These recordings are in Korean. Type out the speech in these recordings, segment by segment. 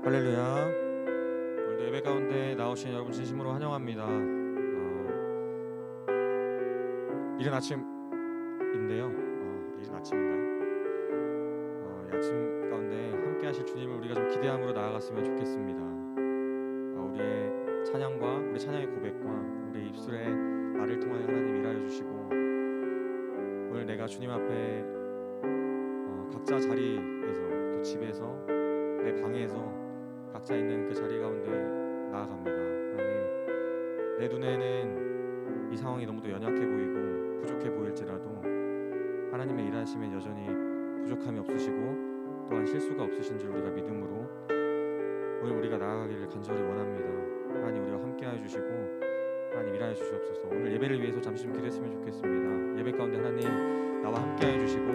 할렐루야. 오늘도 예배 가운데 나오신 여러분 진심으로 환영합니다. 이른 아침인데요. 이른 아침인가요? 이 아침 가운데 함께 하실 주님을 우리가 좀 기대함으로 나아갔으면 좋겠습니다. 우리의 찬양과 우리 찬양의 고백과 우리 입술의 말을 통하여 하나님 일하여 주시고, 오늘 내가 주님 앞에 각자 자리에서, 또 집에서, 내 방에서 각자 있는 그 자리 가운데 나아갑니다. 하나님, 내 눈에는 이 상황이 너무도 연약해 보이고 부족해 보일지라도 하나님의 일하심에 여전히 부족함이 없으시고 또한 실수가 없으신 줄 우리가 믿음으로 오늘 우리가 나아가기를 간절히 원합니다. 하나님, 우리와 함께하여 주시고 하나님 일하여 주시옵소서. 오늘 예배를 위해서 잠시 좀 기도했으면 좋겠습니다. 예배 가운데 하나님 나와 함께하여 주시고,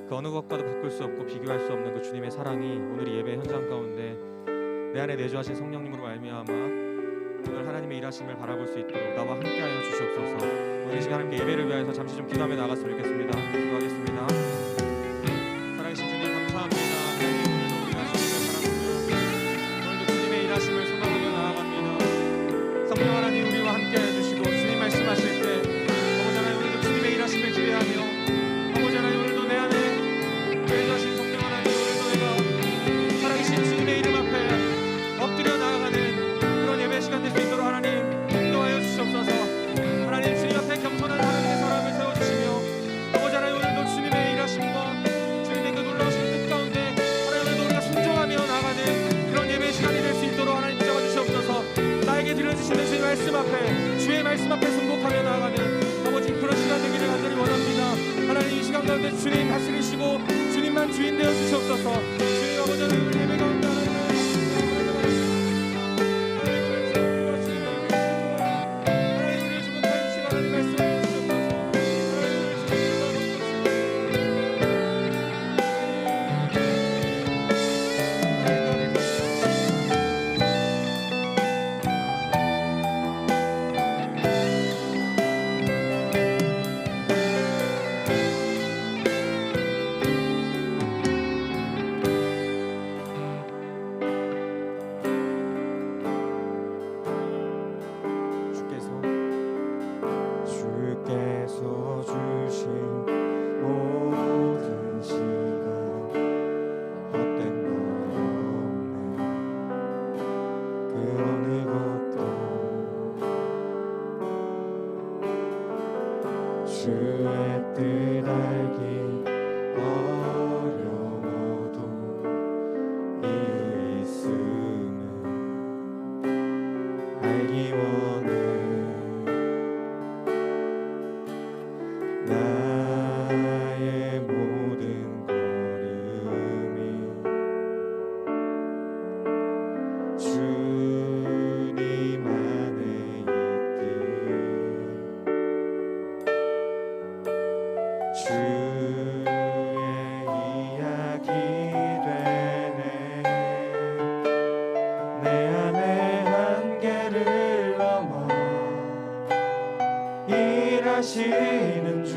그 어느 것과도 바꿀 수 없고 비교할 수 없는 그 주님의 사랑이 오늘 이 예배 현장 가운데 내 안에 내주하신 성령님으로 말미암아 오늘 하나님의 일하심을 바라볼 수 있도록 나와 함께하여 주시옵소서. 오늘 이 시간 함께 예배를 위해서 잠시 좀 기도하며 나갔으면 좋겠습니다. 기도하겠습니다. 살아계신 주님 감사합니다. 하나님, 오늘도 우리가 주님을 바라보며 오늘도 주님의 일하심을 소망하며 나아갑니다. 성령 하나님, 우리와 함께하여 주시고 주님 말씀하실 때 아버지 하나님, 오늘도 주님의 일하심을 기대하며 아버지 하나님, 오늘도 내 안에 내주하신 성령 하나님, 오늘도 내가 살아계신 주님의 이름 앞에 엎드려 나아가는 그런 예배 시간 될 수 있도록 하나님 인도하여 주시옵소서. 하나님, 주님 앞에 겸손한 하나님의 사람을 세워주시며 아버지 하나님, 오늘도 주님의 일하심과 주님의 그 놀라우신 뜻 가운데 하나님, 오늘도 우리가 순종하며 나아가는 그런 예배 시간이 될 수 있도록 하나님 붙잡아 주시옵소서. 나에게 들려주시는 주의 말씀 앞에, 주의 말씀 앞에 순복하며 나아가는 아버지 그런 시간 되기를 간절히 원합니다. 하나님, 이 시간 가운데 주님 다스리시고 주님만 주인 되어 주시옵소서. 주님 아버지 하나님, 예배 가운데 하나님을 주의 뜻 알기 어려워도 이유 있음을 알기 원해. 나의 모든 걸음이 주님 안에 주의 이야기 되네. 내 안의 한계를 넘어 일하시는 주,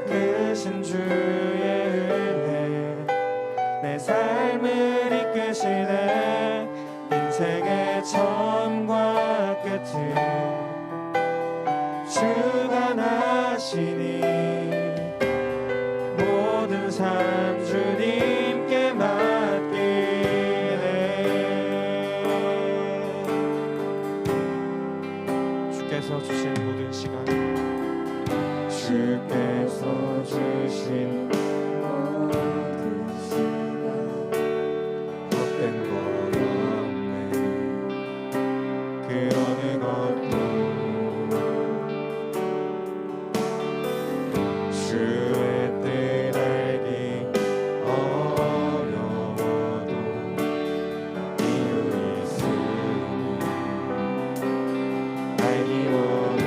크신 주의 은혜 내 삶을 이끄시네. 인생의 처음과 끝을 주관하시니 모든 삶 주님께 맡기네. 주께서 주신 모든 시간, 주께서 주신 모든 시간 헛된 것 없네. 그 어느 것도 주의 뜻 알기 어려워도 이유 있음을 알기 원해.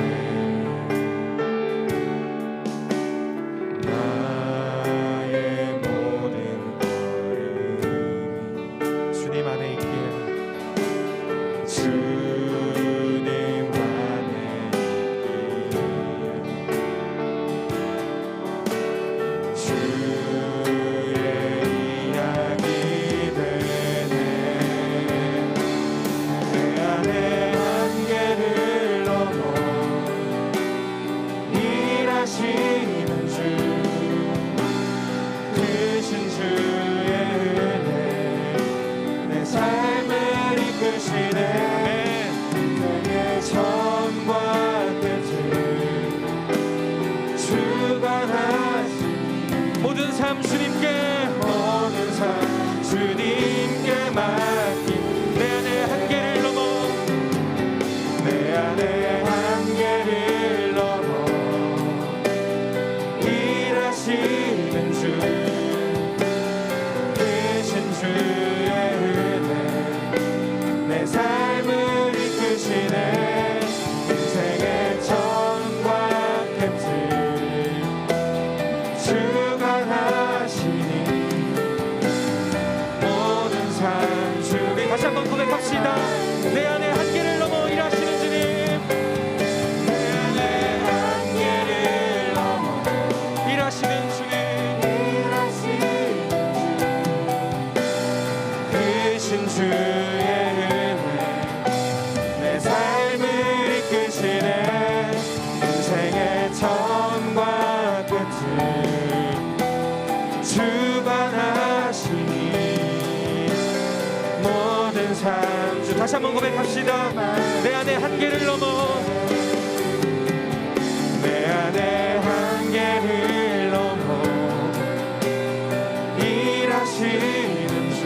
나의 주관하시니 모든 삶 주님께 모든 삶 주님께 맡긴 내 안에 한계를 넘어 내 안에 한계를 넘어 일하시는 주 크신 주의 은혜 내 삶을 이끄시네 인생의 전과 끝을 주관하시니 모든 삶 주님 다시 한번 고백합시다. 내 안에 한계를 넘어 일하시는 주님 내 안에 한계를 넘어 일하시는 주님 크신 주의 은혜 내 삶을 이끄시네 인생의 처음과 끝을 주관하시니 모든 삶 주 다시 한번 고백합시다. 내 안에 한계를 넘어 내 안에 한계를 넘어 일하시는 주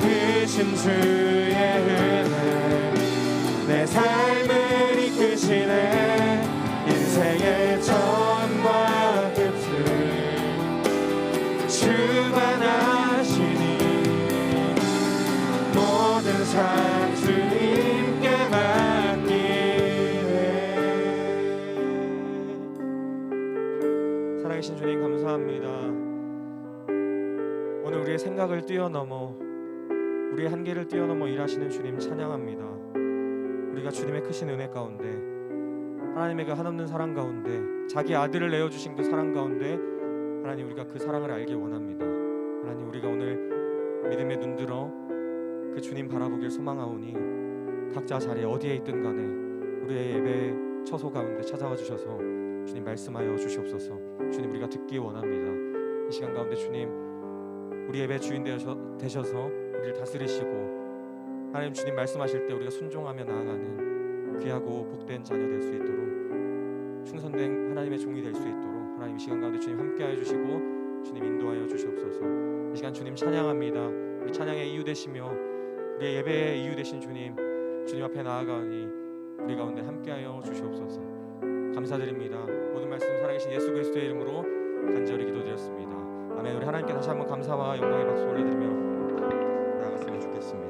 크신 주의 은혜 내 삶을 이끄시네 인생의 처음과 끝을 주관하시니 모든 삶 주님께 맡기네. 살아계신 주님 감사합니다. 오늘 우리의 생각을 뛰어넘어 우리의 한계를 뛰어넘어 일하시는 주님 찬양합니다. 우리가 주님의 크신 은혜 가운데 하나님의 그 한없는 사랑 가운데 자기 아들을 내어주신 그 사랑 가운데 하나님 우리가 그 사랑을 알기 원합니다. 하나님 우리가 오늘 믿음에 눈들어 그 주님 바라보길 소망하오니 각자 자리에 어디에 있든 간에 우리의 예배 처소 가운데 찾아와 주셔서 주님 말씀하여 주시옵소서. 주님 우리가 듣기 원합니다. 이 시간 가운데 주님 우리 예배 주인 되셔서 우리를 다스리시고 하나님 주님 말씀하실 때 우리가 순종하며 나아가는 귀하고 복된 자녀 될 수 있도록 충성된 하나님의 종이 될 수 있도록 하나님 이 시간 가운데 주님 함께하여 주시고 주님 인도하여 주시옵소서. 이 시간 주님 찬양합니다. 우리 찬양의 이유 되시며 우리의 예배의 이유 되신 주님 앞에 나아가니 우리 가운데 함께하여 주시옵소서. 감사드립니다. 모든 말씀 살아계신 예수 그리스도의 이름으로 간절히 기도드렸습니다. 아멘. 우리 하나님께 다시 한번 감사와 영광의 박수 올려드리며 나아갔으면 좋겠습니다.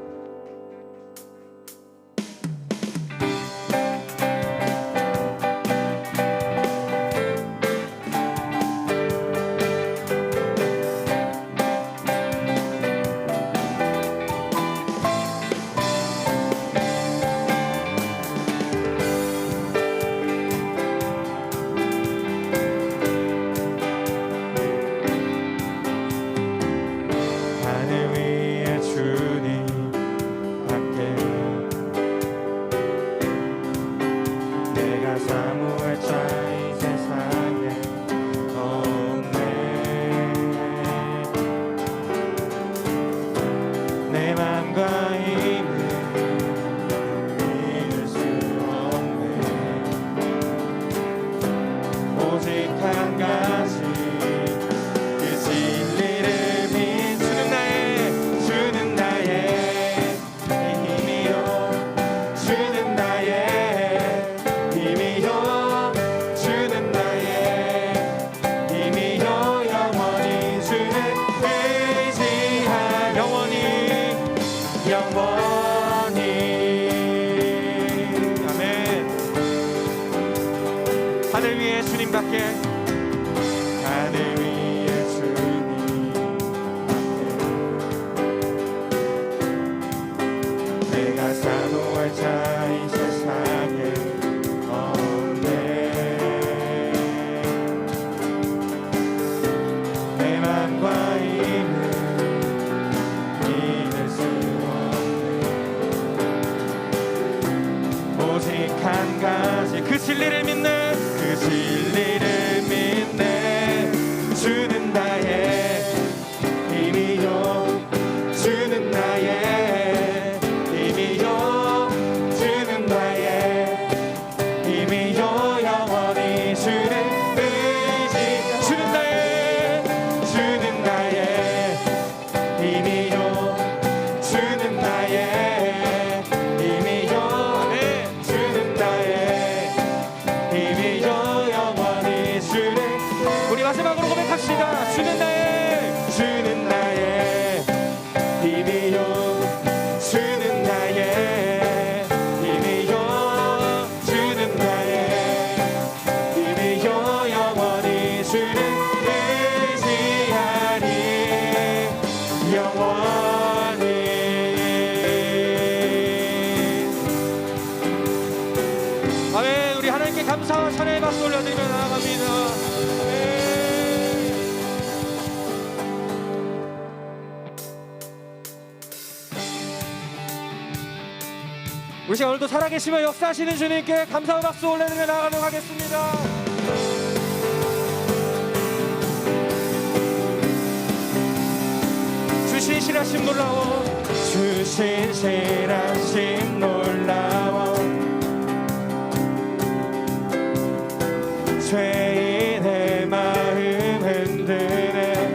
하늘 위에 주님 밖에 내가 사모할 자 이 세상에 없네. 내 맘과 힘을 잃을 수 없네. 오직 한 가지 그 진리를 주는 나의 힘이요 주는 나의 힘이요 주는 나의 힘이요 영원히 주를 의지하 영원히 아멘. 하늘 위에 주님밖에 하늘 위에 주님 내가 사모할 자 이 세상에 없네. 내 맘과 힘을 잃을 수 없네. 오직 한 가지 그 진리를 믿네 그 진리를 믿네. 마지막으로 고백합시다. 주는 나의 힘이요 주는 나의 힘이요 주는 나의 힘이요 영원히 주를 의지하리 영원히. 아멘. 우리 하나님께 감사와 찬양의 박수 올려드리며 나아갑니다. 아멘. 우리 시간 오늘도 살아계시며 역사하시는 주님께 감사와 박수 올려드리며 나아가도록 하겠습니다. 주신 실하심 놀라워 주신 실하심 놀라워 죄인의 마음 흔드네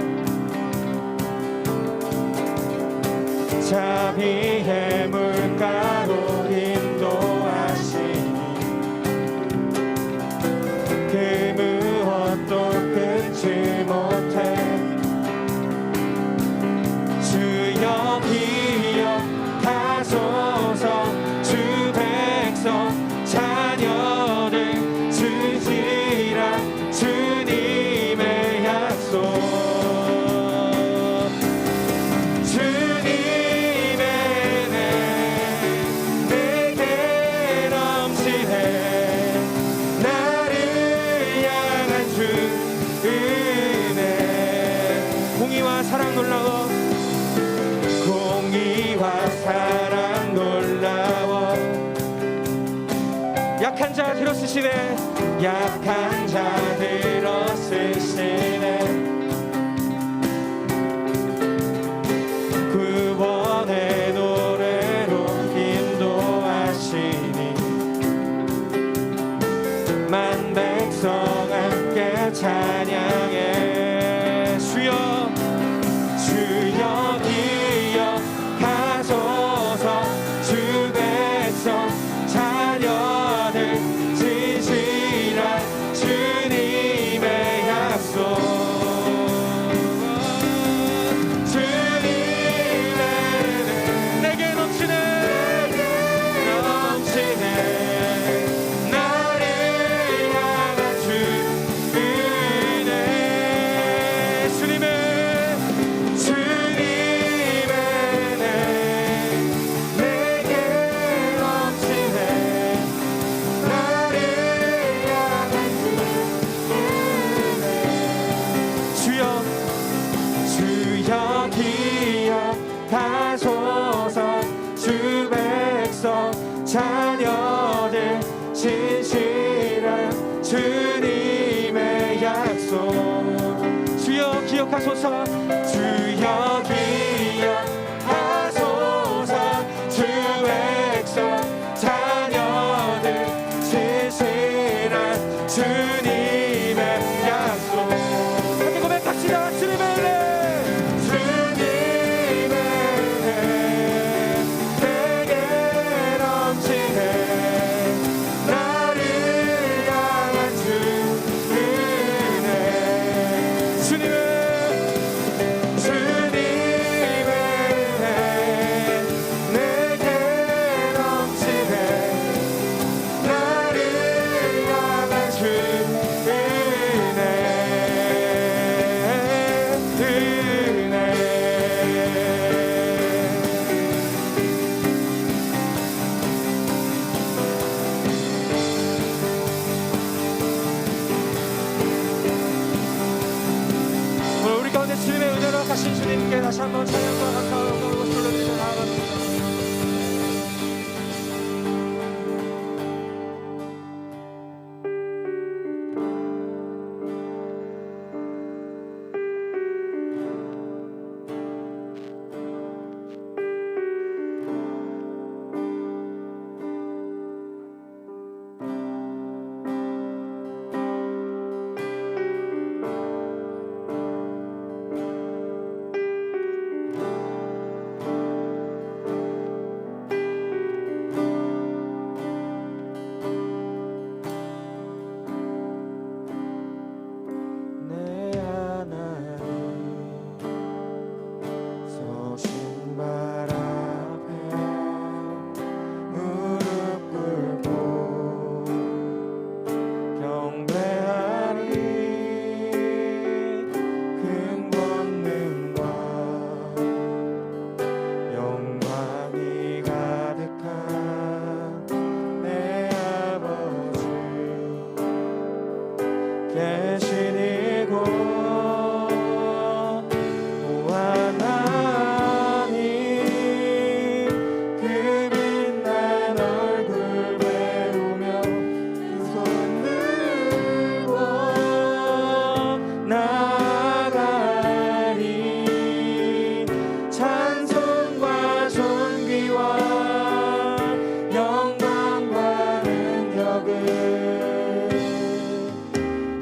자비의 물가로 인도하시니 그 무엇도 끊지 못해 주여 기억하소서 주 백성 자녀들 주시라 주님의 약속 주님의 은 내게 넘치네 나를 향한 주 은혜 공의와 사랑 놀라워 공의와 사랑 놀라워 약한 자 들어쓰시네. 약한 자 들어쓰시네 구원의 노래로 인도하시니 만 백성 함께 찬양해 주여 주여 기억하소서 주 백성 자녀들 지시라 주님의 약속 주님의 은 내게 넘치네. 넘치네 나를 향한 주 은혜 주님의 은 내게 넘치네 나를 향한 주 은혜 주여 주여 기억하소서 주 백성 자녀들 진실한 주님의 약속 주여 기억하소서. 주여 기억하소서 주 백성 자녀들 진실한 주님의 약속 함께 고백합시다. 주님의 은혜. 주님의 은혜 내게 넘치네 나를 향한 주 은혜 주님의 은혜 내게 넘치네 나를 향한 주 오늘 우리 가운데 주님의 은혜로 하신 주님께 다시 한번 찬양과 감사와 영광을 올려드리며 나아갑니다. 계신 이곳 오 하나님 그 빛난 얼굴 배우며 두 손 들고 나아가리 찬송과 존귀와 영광과 능력을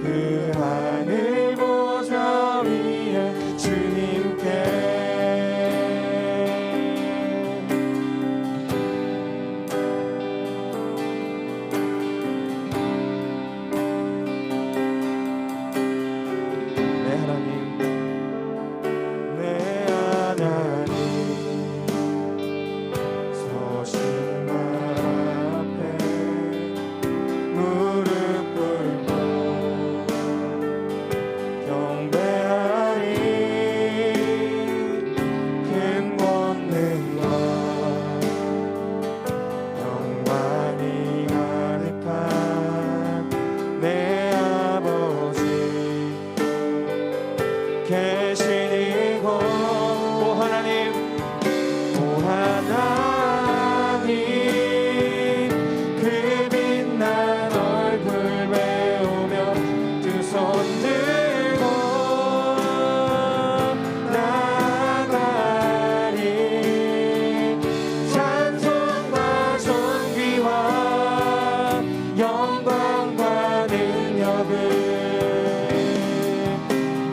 그 하늘 보좌 위에 주님께 내 하나님 내 하나님 서신 나 앞에 무릎 꿇고 경배하리 큰 권능과 영광이 가득한 내 아버지 계신 이곳 오 하나님 오 하나님 그 빛난 얼굴 배우며 두 손 들고 나아가리 찬송과 존귀와 영광과 능력을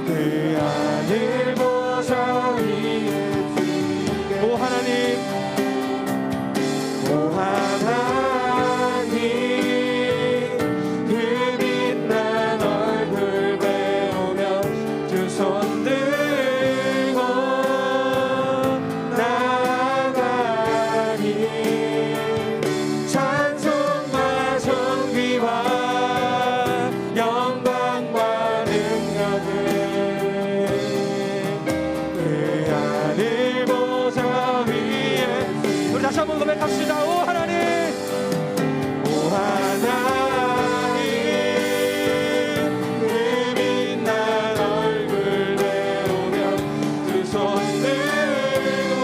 그 하늘 보좌 위에 오 하나님 오 하나님 그 빛난 얼굴 배우며 두 손 들고 나아가리 찬송과 존귀와 영광과 능력을 그 하늘 보좌 위에 우리 다시 한번 고백합시다. 오 하나님 오 하나님 그 빛난 얼굴 배우며 두 손 들고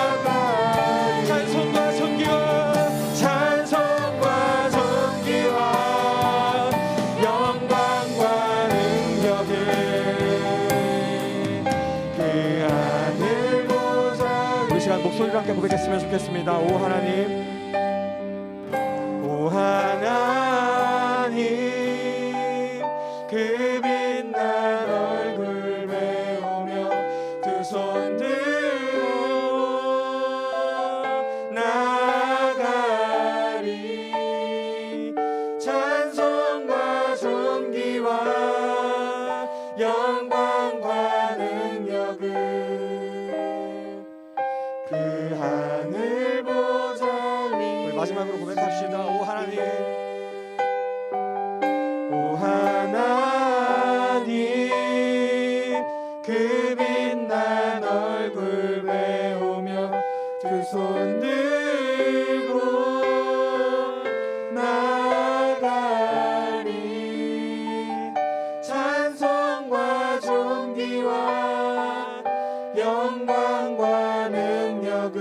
나아가리 찬송과 존귀와 영광과 능력을 그 하늘 보좌 우리 시간 목소리로 함께 고백했으면 좋겠습니다. 오 하나님 오 하나님 그 빛난 얼굴 배우며 두 손 들고 나아가리 찬송과 존귀와 영광과 능력을 그 하늘 보좌 위에 우리 마지막으로 고백합시다. 오 하나님 오 하나님 그 빛난 얼굴 배우며 두 손 들고 나아가리 찬송과 존귀와 영광과 능력을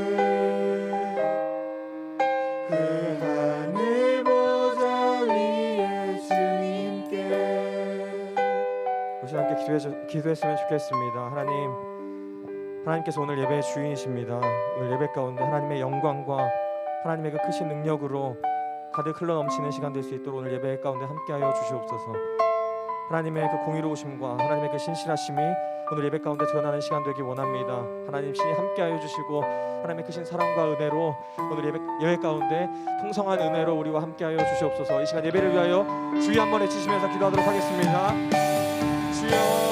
그 하늘 보좌 위에 주님께 우리 함께 기도했으면 좋겠습니다. 하나님께서 오늘 예배의 주인이십니다. 오늘 예배 가운데 하나님의 영광과 하나님의 그 크신 능력으로 가득 흘러넘치는 시간 될 수 있도록 오늘 예배 가운데 함께하여 주시옵소서. 하나님의 그 공의로우심과 하나님의 그 신실하심이 오늘 예배 가운데 드러나는 시간 되기 원합니다. 하나님 신이 함께하여 주시고 하나님의 크신 사랑과 은혜로 오늘 예배 가운데 풍성한 은혜로 우리와 함께하여 주시옵소서. 이 시간 예배를 위하여 주여 한번 외치시면서 기도하도록 하겠습니다. 주여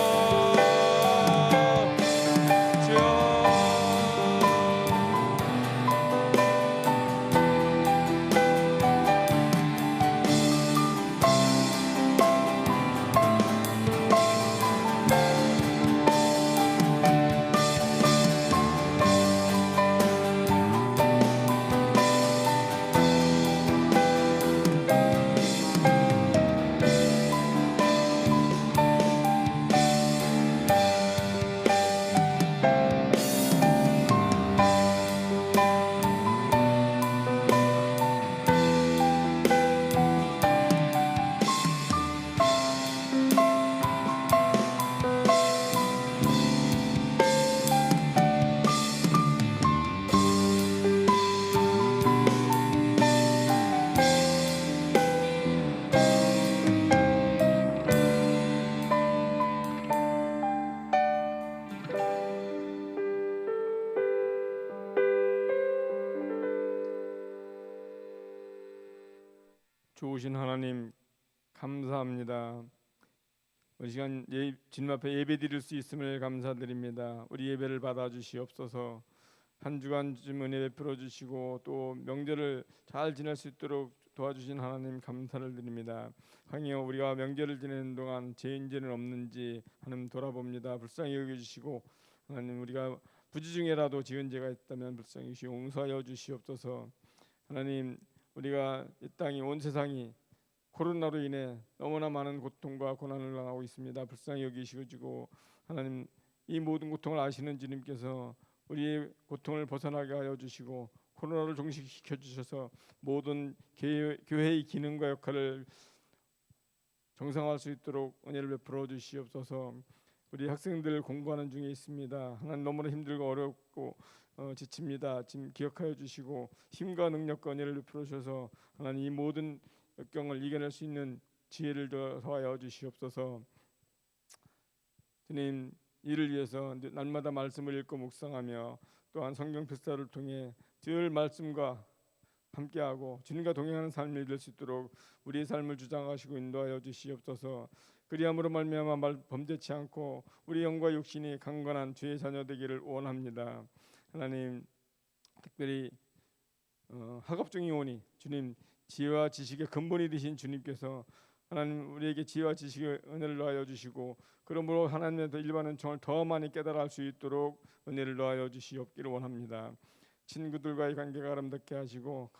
좋으신 하나님 감사합니다. 이 시간 주님 앞에 예배 드릴 수 있음을 감사드립니다. 우리 예배를 받아 주시옵소서. 한 주간 좀 은혜 베풀어 주시고 또 명절을 잘 지낼 수 있도록 도와주신 하나님 감사를 드립니다. 항이여 우리가 명절을 지내는 동안 죄인죄는 없는지 하나님 돌아봅니다. 불쌍히 여겨주시고 하나님 우리가 부주 중에라도 지은 죄가 있다면 불쌍히 용서하여 주시옵소서. 하나님 우리가 이 땅이 온 세상이 코로나로 인해 너무나 많은 고통과 고난을 당하고 있습니다. 불쌍히 여기시고 하나님 이 모든 고통을 아시는 주님께서 우리의 고통을 벗어나게 하여 주시고 코로나를 종식시켜 주셔서 모든 교회의 기능과 역할을 정상화할 수 있도록 은혜를 베풀어 주시옵소서. 우리 학생들 공부하는 중에 있습니다. 하나님 너무나 힘들고 어렵고 지칩니다. 지금 기억하여 주시고 힘과 능력과 은혜를 베풀어 주셔서 하나님 이 모든 역경을 이겨낼 수 있는 지혜를 더하여 주시옵소서. 주님 이를 위해서 날마다 말씀을 읽고 묵상하며 또한 성경 필사를 통해 늘 말씀과 함께하고 주님과 동행하는 삶이 될 수 있도록 우리의 삶을 주장하시고 인도하여 주시옵소서. 그리함으로 말미암아 범죄치 않고 우리 영과 육신이 강건한 주의 자녀 되기를 원합니다. 하나님 특별히 학업 중이오니 주님 지혜와 지식의 근본이 되신 주님께서 하나님 우리에게 지혜와 지식의 은혜를 더하여 주시고 그러므로 하나님의 일반 은총을 더 많이 깨달아 할 수 있도록 은혜를 더하여 주시옵기를 원합니다. 친구들과의 관계가 아름답게 하시고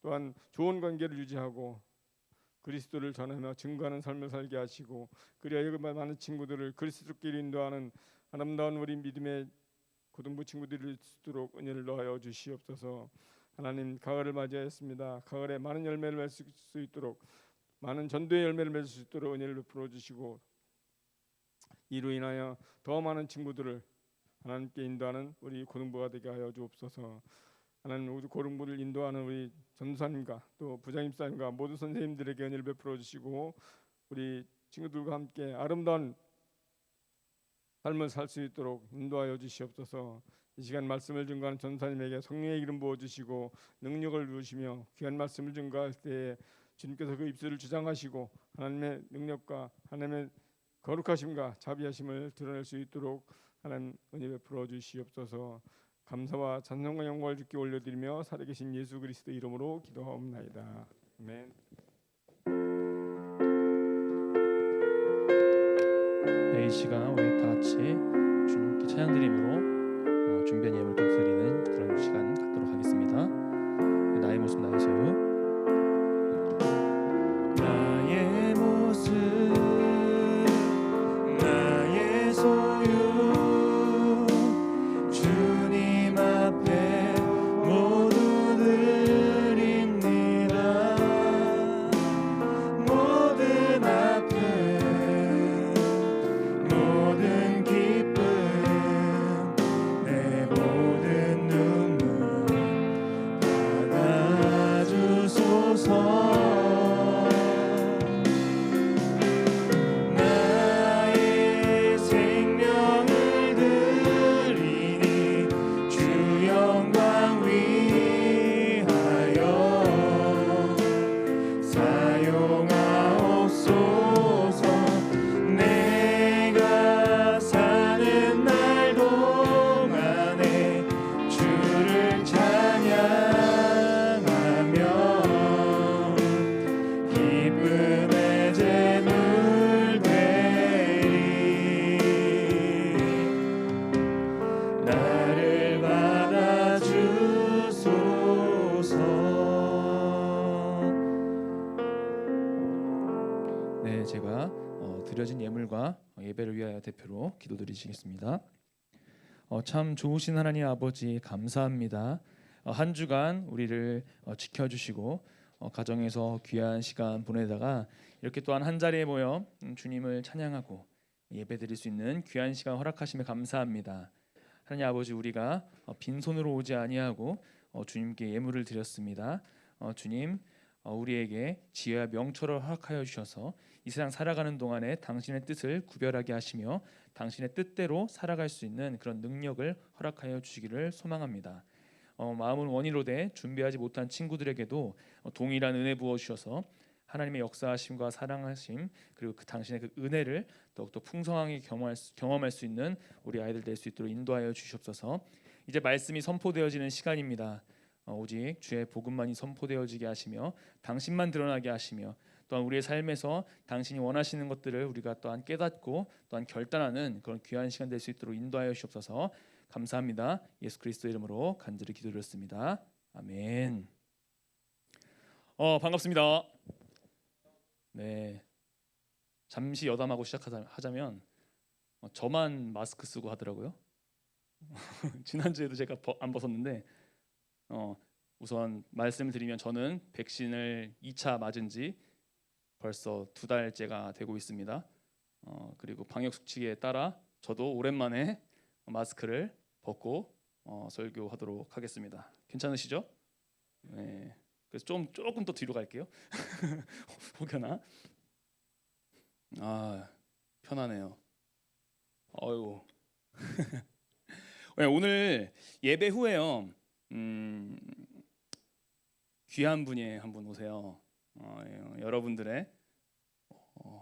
또한 좋은 관계를 유지하고 그리스도를 전하며 증거하는 삶을 살게 하시고 그리하여 많은 친구들을 그리스도끼리 인도하는 아름다운 우리 믿음의 고등부 친구들이 될 수 있도록 은혜를 더하여 주시옵소서. 하나님 가을을 맞이하였습니다. 가을에 많은 열매를 맺을 수 있도록 많은 전도의 열매를 맺을 수 있도록 은혜를 베풀어 주시고 이로 인하여 더 많은 친구들을 하나님께 인도하는 우리 고등부가 되게 하여 주옵소서. 하나님 우리 고등부를 인도하는 우리 전도사님과 또 부장님사님과 모든 선생님들에게 은혜를 베풀어 주시고 우리 친구들과 함께 아름다운 삶을 살 수 있도록 인도하여 주시옵소서. 이 시간 말씀을 증거하는 전사님에게 성령의 기름 부어 주시고 능력을 주시며 귀한 말씀을 증거할 때에 주님께서 그 입술을 주장하시고 하나님의 능력과 하나님의 거룩하심과 자비하심을 드러낼 수 있도록 하나님 은혜 베풀어 주시옵소서. 감사와 찬송과 영광을 주께 올려드리며 살아계신 예수 그리스도 이름으로 기도하옵나이다. 아멘. 이 시간 우리 다 같이 주님께 찬양 드림으로 준비한 예물 좀 드리는 그런 시간 갖도록 하겠습니다. 나의 모습 나의 소유. 나의 모습 나의 소유 주님 앞에 모두 드립니다. 모든 아픔 모든 기쁨 내 모든 눈물 받아주소서. 나의 생명을 드리니 주 영광 위하여 사용하옵소서. 내가 사는 날 동안에 주를 찬양하며 기쁨의 제물 되리. 나를 받아주소서. 네, 제가 드려진 예물과 예배를 위하여 대표로 기도드리시겠습니다. 참 좋으신 하나님 아버지 감사합니다. 한 주간 우리를 지켜주시고 가정에서 귀한 시간 보내다가 이렇게 또한 한 자리에 모여 주님을 찬양하고 예배드릴 수 있는 귀한 시간 허락하심에 감사합니다. 하나님 아버지 우리가 빈손으로 오지 아니하고 주님께 예물을 드렸습니다. 주님 우리에게 지혜와 명철을 허락하여 주셔서 이 세상 살아가는 동안에 당신의 뜻을 구별하게 하시며 당신의 뜻대로 살아갈 수 있는 그런 능력을 허락하여 주시기를 소망합니다. 마음은 원이로 돼 준비하지 못한 친구들에게도 동일한 은혜 부어 주셔서 하나님의 역사하심과 사랑하심 그리고 그 당신의 그 은혜를 더욱더 풍성하게 경험할 수 있는 우리 아이들 될 수 있도록 인도하여 주시옵소서. 이제 말씀이 선포되어지는 시간입니다. 오직 주의 복음만이 선포되어지게 하시며 당신만 드러나게 하시며 또한 우리의 삶에서 당신이 원하시는 것들을 우리가 또한 깨닫고 또한 결단하는 그런 귀한 시간 될 수 있도록 인도하여 주시옵소서. 감사합니다. 예수 그리스도 이름으로 간절히 기도드렸습니다. 아멘. 반갑습니다. 네, 잠시 여담하고 시작하자면 저만 마스크 쓰고 하더라고요. 지난주에도 제가 안 벗었는데 우선 말씀을 드리면 저는 백신을 2차 맞은 지 벌써 2달째가 되고 있습니다. 그리고 방역 수칙에 따라 저도 오랜만에 마스크를 벗고 설교하도록 하겠습니다. 괜찮으시죠? 네. 그래서 조금 더 뒤로 갈게요. 혹여나. 편하네요. 어이구. 오늘 예배 후에요. 귀한 분이 한 분 오세요. 여러분들의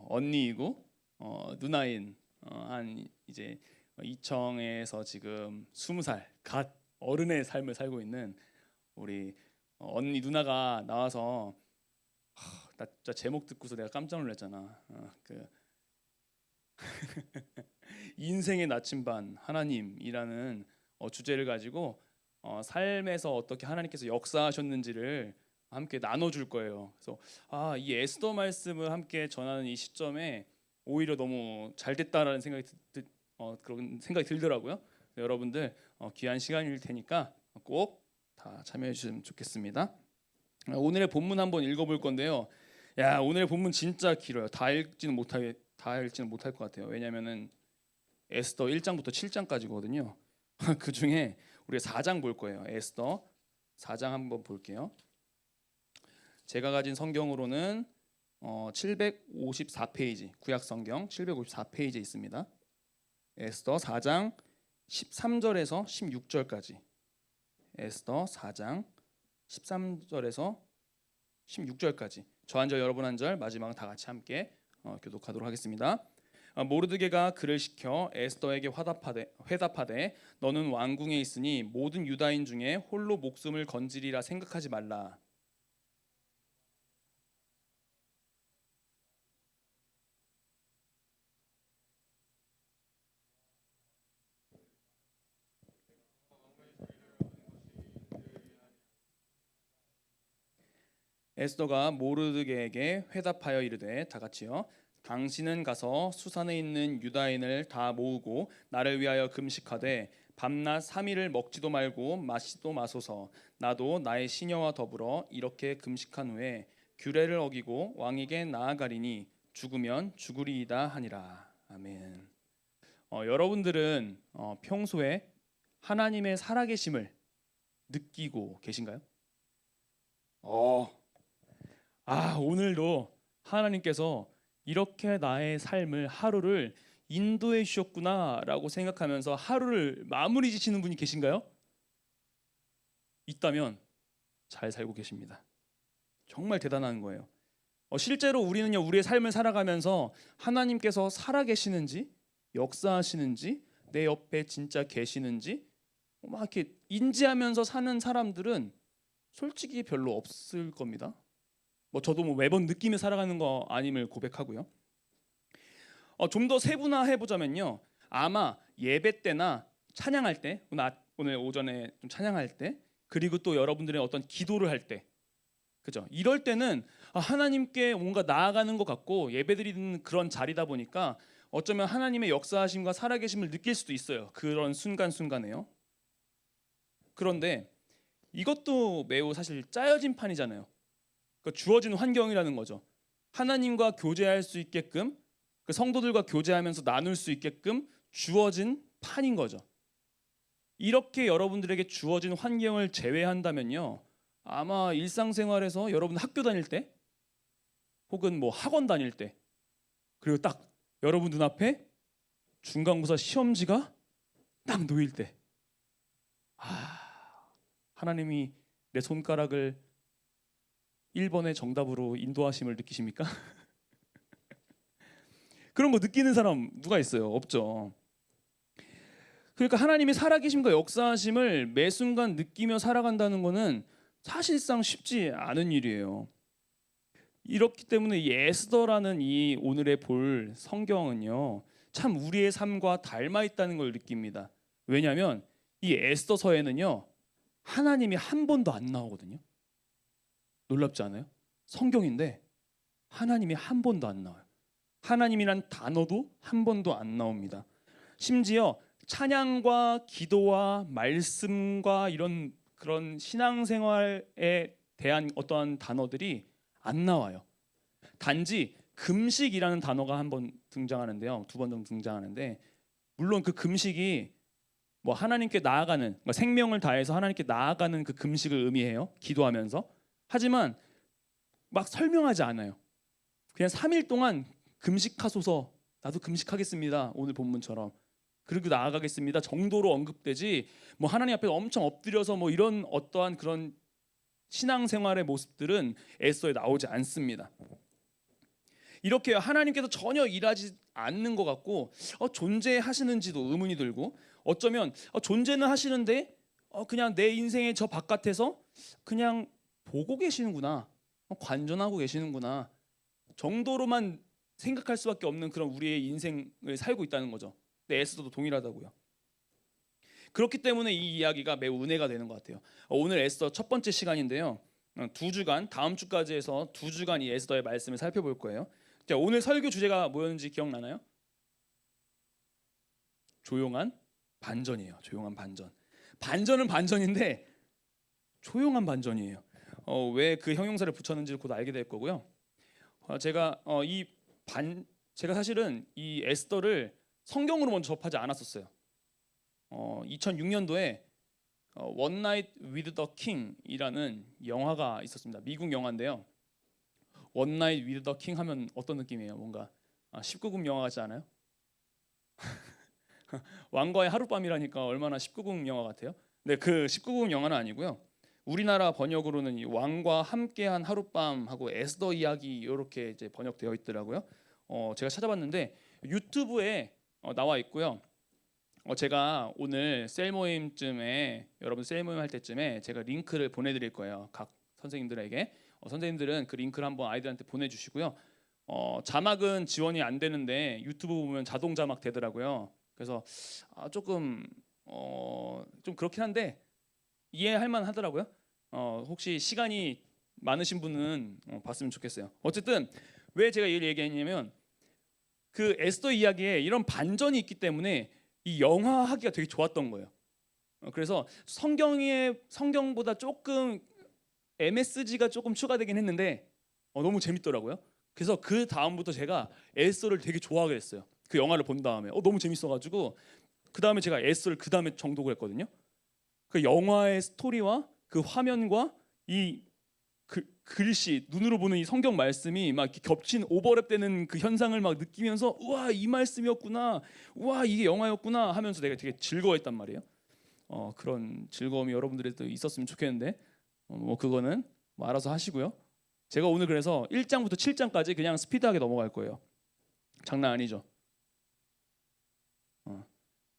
언니이고 누나인 한 이제 이청에서 지금 20살 갓 어른의 삶을 살고 있는 우리 언니 누나가 나와서 나 진짜 제목 듣고서 내가 깜짝 놀랐잖아. 그 인생의 나침반 하나님이라는 주제를 가지고 삶에서 어떻게 하나님께서 역사하셨는지를 함께 나눠줄 거예요. 그래서 이 에스더 말씀을 함께 전하는 이 시점에 오히려 너무 잘 됐다라는 그런 생각이 들더라고요. 여러분들 귀한 시간일 테니까 꼭 다 참여해 주시면 좋겠습니다. 오늘의 본문 한번 읽어볼 건데요. 오늘의 본문 진짜 길어요. 다 읽지는 못할 것 같아요. 왜냐하면은 에스더 1장부터 7장까지거든요. 그 중에 우리가 4장 볼 거예요. 에스더 4장 한번 볼게요. 제가 가진 성경으로는 754페이지, 구약 성경 754페이지에 있습니다. 에스더 4장 13절에서 16절까지. 에스더 4장 13절에서 16절까지. 저 한 절 여러분 한 절 마지막은 다 같이 함께 교독하도록 하겠습니다. 모르드게가 그를 시켜 에스더에게 회답하되 너는 왕궁에 있으니 모든 유다인 중에 홀로 목숨을 건지리라 생각하지 말라. 에스더가 모르드게에게 회답하여 이르되 다 같이요. 당신은 가서 수산에 있는 유다인을 다 모으고 나를 위하여 금식하되 밤낮 3일을 먹지도 말고 마시도 마소서. 나도 나의 시녀와 더불어 이렇게 금식한 후에 규례를 어기고 왕에게 나아가리니 죽으면 죽으리이다 하니라. 아멘. 여러분들은 평소에 하나님의 살아계심을 느끼고 계신가요? 오늘도 하나님께서 이렇게 나의 삶을 하루를 인도해 주셨구나라고 생각하면서 하루를 마무리 지시는 분이 계신가요? 있다면 잘 살고 계십니다. 정말 대단한 거예요. 실제로 우리는요, 우리의 삶을 살아가면서 하나님께서 살아계시는지, 역사하시는지, 내 옆에 진짜 계시는지 막 이렇게 인지하면서 사는 사람들은 솔직히 별로 없을 겁니다. 저도 매번 느끼며 살아가는 거 아님을 고백하고요. 좀 더 세분화해 보자면요, 아마 예배 때나 찬양할 때, 오늘 오전에 좀 찬양할 때, 그리고 또 여러분들의 어떤 기도를 할 때, 그죠? 이럴 때는 하나님께 뭔가 나아가는 것 같고 예배드리는 그런 자리다 보니까 어쩌면 하나님의 역사하심과 살아계심을 느낄 수도 있어요. 그런 순간순간에요. 그런데 이것도 매우 사실 짜여진 판이잖아요. 그러니까 주어진 환경이라는 거죠. 하나님과 교제할 수 있게끔, 그 성도들과 교제하면서 나눌 수 있게끔 주어진 판인 거죠. 이렇게 여러분들에게 주어진 환경을 제외한다면요, 아마 일상생활에서 여러분 학교 다닐 때 혹은 학원 다닐 때, 그리고 딱 여러분 눈앞에 중간고사 시험지가 딱 놓일 때, 하나님이 내 손가락을 1번의 정답으로 인도하심을 느끼십니까? 그런 거 느끼는 사람 누가 있어요? 없죠. 그러니까 하나님이 살아계심과 역사하심을 매 순간 느끼며 살아간다는 것은 사실상 쉽지 않은 일이에요. 이렇기 때문에 이 에스더라는 이 오늘의 볼 성경은요, 참 우리의 삶과 닮아 있다는 걸 느낍니다. 왜냐하면 이 에스더서에는요, 하나님이 한 번도 안 나오거든요. 놀랍지 않아요? 성경인데 하나님이 한 번도 안 나와요. 하나님이란 단어도 한 번도 안 나옵니다. 심지어 찬양과 기도와 말씀과 이런 그런 신앙생활에 대한 어떠한 단어들이 안 나와요. 단지 금식이라는 단어가 한 번 등장하는데요. 2번 정도 등장하는데, 물론 그 금식이 뭐 하나님께 나아가는, 생명을 다해서 하나님께 나아가는 그 금식을 의미해요. 기도하면서. 하지만 막 설명하지 않아요. 그냥 3일 동안 금식하소서, 나도 금식하겠습니다, 오늘 본문처럼, 그리고 나아가겠습니다 정도로 언급되지, 뭐 하나님 앞에 엄청 엎드려서 뭐 이런 어떠한 그런 신앙생활의 모습들은 에스더에 나오지 않습니다. 이렇게 하나님께서 전혀 일하지 않는 것 같고, 존재하시는지도 의문이 들고, 어쩌면 존재는 하시는데 그냥 내 인생의 저 바깥에서 그냥 보고 계시는구나, 관전하고 계시는구나 정도로만 생각할 수밖에 없는 그런 우리의 인생을 살고 있다는 거죠. 근데 에스더도 동일하다고요. 그렇기 때문에 이 이야기가 매우 은혜가 되는 것 같아요. 오늘 에스더 첫 번째 시간인데요, 2주간, 다음 주까지 해서 2주간 이 에스더의 말씀을 살펴볼 거예요. 자, 오늘 설교 주제가 뭐였는지 기억나나요? 조용한 반전이에요. 조용한 반전. 반전은 반전인데 조용한 반전이에요. 왜 그 형용사를 붙였는지를 곧 알게 될 거고요. 제가 사실은 이 에스더를 성경으로 먼저 접하지 않았었어요. 2006년도에 One Night with the King이라는 영화가 있었습니다. 미국 영화인데요. One Night with the King 하면 어떤 느낌이에요? 뭔가 19금 영화 같지 않아요? 왕과의 하룻밤이라니까 얼마나 19금 영화 같아요. 근데 그 19금 영화는 아니고요. 우리나라 번역으로는 이 왕과 함께한 하룻밤하고 에스더 이야기 이렇게 이제 번역되어 있더라고요. 제가 찾아봤는데 유튜브에 나와 있고요. 제가 오늘 셀 모임쯤에, 여러분 셀 모임 할 때쯤에 제가 링크를 보내드릴 거예요. 각 선생님들에게. 선생님들은 그 링크를 한번 아이들한테 보내주시고요. 자막은 지원이 안 되는데 유튜브 보면 자동 자막 되더라고요. 그래서 조금 좀 그렇긴 한데 이해할 만 하더라고요. 혹시 시간이 많으신 분은 봤으면 좋겠어요. 어쨌든 왜 제가 이걸 얘기했냐면, 그 에스더 이야기에 이런 반전이 있기 때문에 이 영화 하기가 되게 좋았던 거예요. 그래서 성경보다 조금 MSG가 조금 추가되긴 했는데 너무 재밌더라고요. 그래서 그 다음부터 제가 에스더를 되게 좋아하게 됐어요. 그 영화를 본 다음에 너무 재밌어가지고 그 다음에 제가 에스더를 그 다음에 정독을 했거든요. 그 영화의 스토리와 그 화면과 이 글씨, 눈으로 보는 이 성경 말씀이 막 이렇게 겹친 오버랩되는 그 현상을 막 느끼면서, 우와, 이 말씀이었구나, 우와, 이게 영화였구나 하면서 내가 되게 즐거워했단 말이에요. 그런 즐거움이 여러분들에도 있었으면 좋겠는데 뭐 그거는 뭐 알아서 하시고요. 제가 오늘 그래서 1장부터 7장까지 그냥 스피드하게 넘어갈 거예요. 장난 아니죠.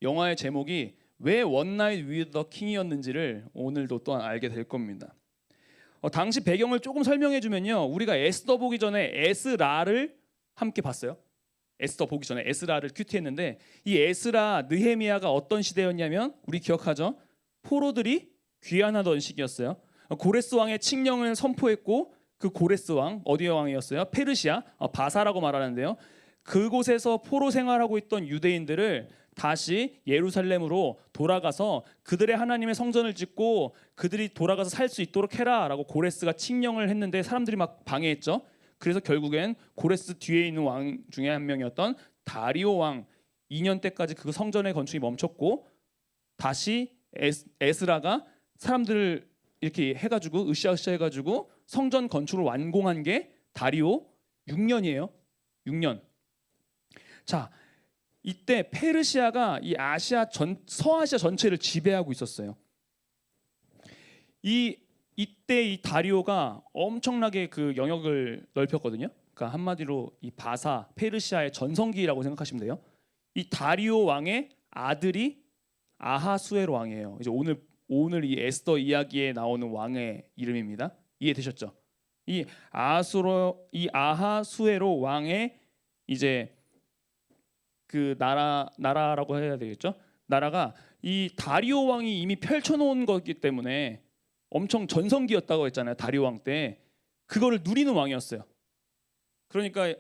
영화의 제목이 왜 One Night with the King이었는지를 오늘도 또한 알게 될 겁니다. 당시 배경을 조금 설명해 주면요, 우리가 에스더 보기 전에 에스라를 함께 봤어요. 에스더 보기 전에 에스라를 큐티했는데, 이 에스라, 느헤미야가 어떤 시대였냐면 우리 기억하죠? 포로들이 귀환하던 시기였어요. 고레스 왕의 칙령을 선포했고, 그 고레스 왕 어디의 왕이었어요? 페르시아, 바사라고 말하는데요. 그곳에서 포로 생활하고 있던 유대인들을 다시 예루살렘으로 돌아가서 그들의 하나님의 성전을 짓고 그들이 돌아가서 살 수 있도록 해라라고 고레스가 칙령을 했는데 사람들이 막 방해했죠. 그래서 결국엔 고레스 뒤에 있는 왕 중에 한 명이었던 다리오 왕 2년 때까지 그 성전의 건축이 멈췄고, 다시 에스라가 사람들을 이렇게 해가지고 으쌰으쌰 해가지고 성전 건축을 완공한 게 다리오 6년이에요. 6년. 자, 이때 페르시아가 이 서아시아 전체를 지배하고 있었어요. 이 이때 이 다리오가 엄청나게 그 영역을 넓혔거든요. 그러니까 한마디로 이 바사 페르시아의 전성기라고 생각하시면 돼요. 이 다리오 왕의 아들이 아하수에로 왕이에요. 이제 오늘 이 에스더 이야기에 나오는 왕의 이름입니다. 이해되셨죠? 이 아하수에로 왕의 이제 그 나라라고 해야 되겠죠? 나라가 이 다리오 왕이 이미 펼쳐놓은 거기 때문에 엄청 전성기였다고 했잖아요. 다리오 왕 때 그거를 누리는 왕이었어요. 그러니까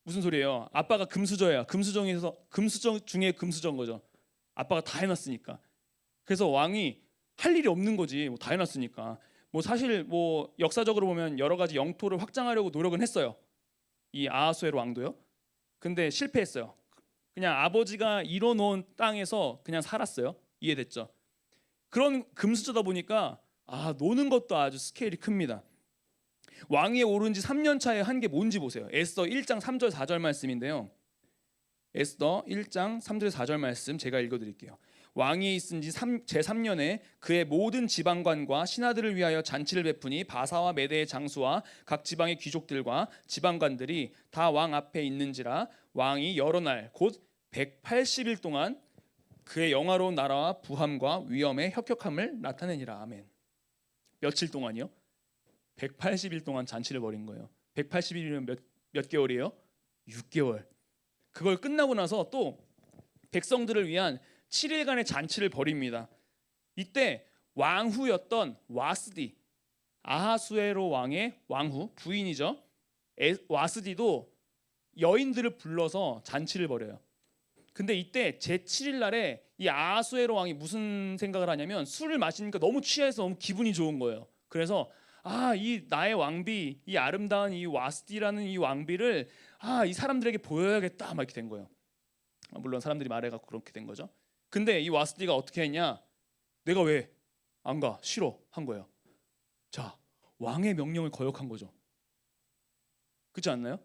무슨 소리예요? 아빠가 금수저야. 금수저 중에 금수저인 거죠. 아빠가 다 해놨으니까. 그래서 왕이 할 일이 없는 거지. 다 해놨으니까. 사실 역사적으로 보면 여러 가지 영토를 확장하려고 노력은 했어요. 이 아하수에로 왕도요. 근데 실패했어요. 그냥 아버지가 이뤄놓은 땅에서 그냥 살았어요. 이해됐죠? 그런 금수저다 보니까 노는 것도 아주 스케일이 큽니다. 왕위에 오른 지 3년 차에 한 게 뭔지 보세요. 에스더 1장 3절 4절 말씀인데요. 에스더 1장 3절 4절 말씀 제가 읽어드릴게요. 왕위에 있은 지 제3년에 그의 모든 지방관과 신하들을 위하여 잔치를 베푸니 바사와 메대의 장수와 각 지방의 귀족들과 지방관들이 다 왕 앞에 있는지라 왕이 여러 날 곧 180일 동안 그의 영화로운 나라와 부함과 위엄의 혁혁함을 나타내니라. 아멘. 며칠 동안이요? 180일 동안 잔치를 벌인 거예요. 180일이면 몇 개월이에요? 6개월. 그걸 끝나고 나서 또 백성들을 위한 7일간의 잔치를 벌입니다. 이때 왕후였던 와스디, 아하수에로 왕의 왕후 부인이죠. 와스디도 여인들을 불러서 잔치를 벌여요. 근데 이때 제7일 날에 이 아하수에로 왕이 무슨 생각을 하냐면 술을 마시니까 너무 취해서 너무 기분이 좋은 거예요. 그래서 이 나의 왕비, 이 아름다운 이 와스디라는 이 왕비를 이 사람들에게 보여야겠다 막 이렇게 된 거예요. 물론 사람들이 말해갖고 그렇게 된 거죠. 근데 이 와스디가 어떻게 했냐? 내가 왜 안 가? 싫어 한 거예요. 자, 왕의 명령을 거역한 거죠. 그렇지 않나요?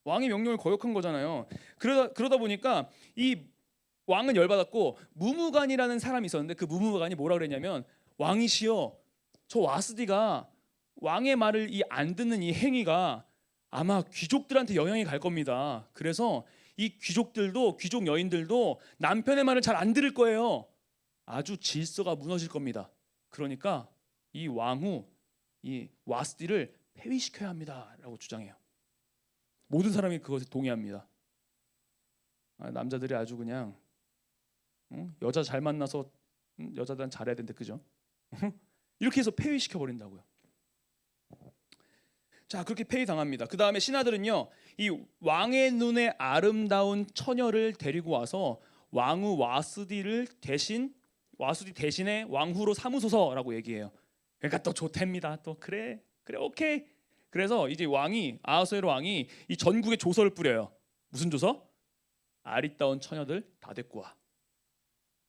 왕의 명령을 거역한 거잖아요. 그러다 보니까 이 왕은 열받았고 무무간이라는 사람이 있었는데 그 무무간이 뭐라 그랬냐면 왕이시여, 저 와스디가 왕의 말을 안 듣는 이 행위가 아마 귀족들한테 영향이 갈 겁니다. 그래서 이 귀족 여인들도 남편의 말을 잘 안 들을 거예요. 아주 질서가 무너질 겁니다. 그러니까 이 왕후, 이 와스디를 폐위시켜야 합니다라고 주장해요. 모든 사람이 그것에 동의합니다. 남자들이 아주 그냥 여자 잘 만나서 여자들은 잘해야 되는데 그죠? 이렇게 해서 폐위시켜 버린다고요. 자, 그렇게 폐위당합니다. 그 다음에 신하들은요, 이 왕의 눈에 아름다운 처녀를 데리고 와서 왕후 와스디 대신에 왕후로 삼으소서라고 얘기해요. 그러니까 또 좋답니다. 또 그래 오케이. 그래서 이제 아하수에로 왕이 이 전국에 조서를 뿌려요. 무슨 조서? 아리따운 처녀들 다 데리고 와.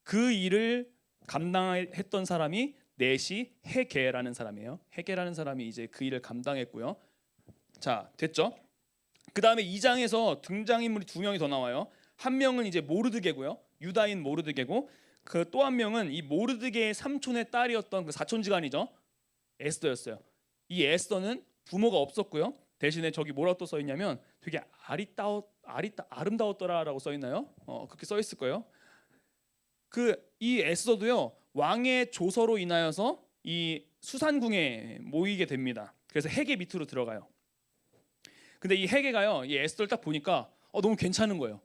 그 일을 감당했던 사람이 넷이 헤게라는 사람이에요. 헤게라는 사람이 이제 그 일을 감당했고요. 자, 됐죠? 그 다음에 2장에서 등장인물이 2명이 더 나와요. 한 명은 이제 모르드게고요. 유다인 모르드게고, 그 또 한 명은 이 모르드게의 삼촌의 딸이었던 그 사촌지간이죠. 에스더였어요. 이 에스더는 부모가 없었고요. 대신에 저기 뭐라고 또 써 있냐면 되게 아름다웠더라라고 써 있나요? 그렇게 써 있을 거예요. 이 에스더도요, 왕의 조서로 인하여서 이 수산궁에 모이게 됩니다. 그래서 헤게 밑으로 들어가요. 근데 이 헤게가요, 이 에스더를 딱 보니까 너무 괜찮은 거예요.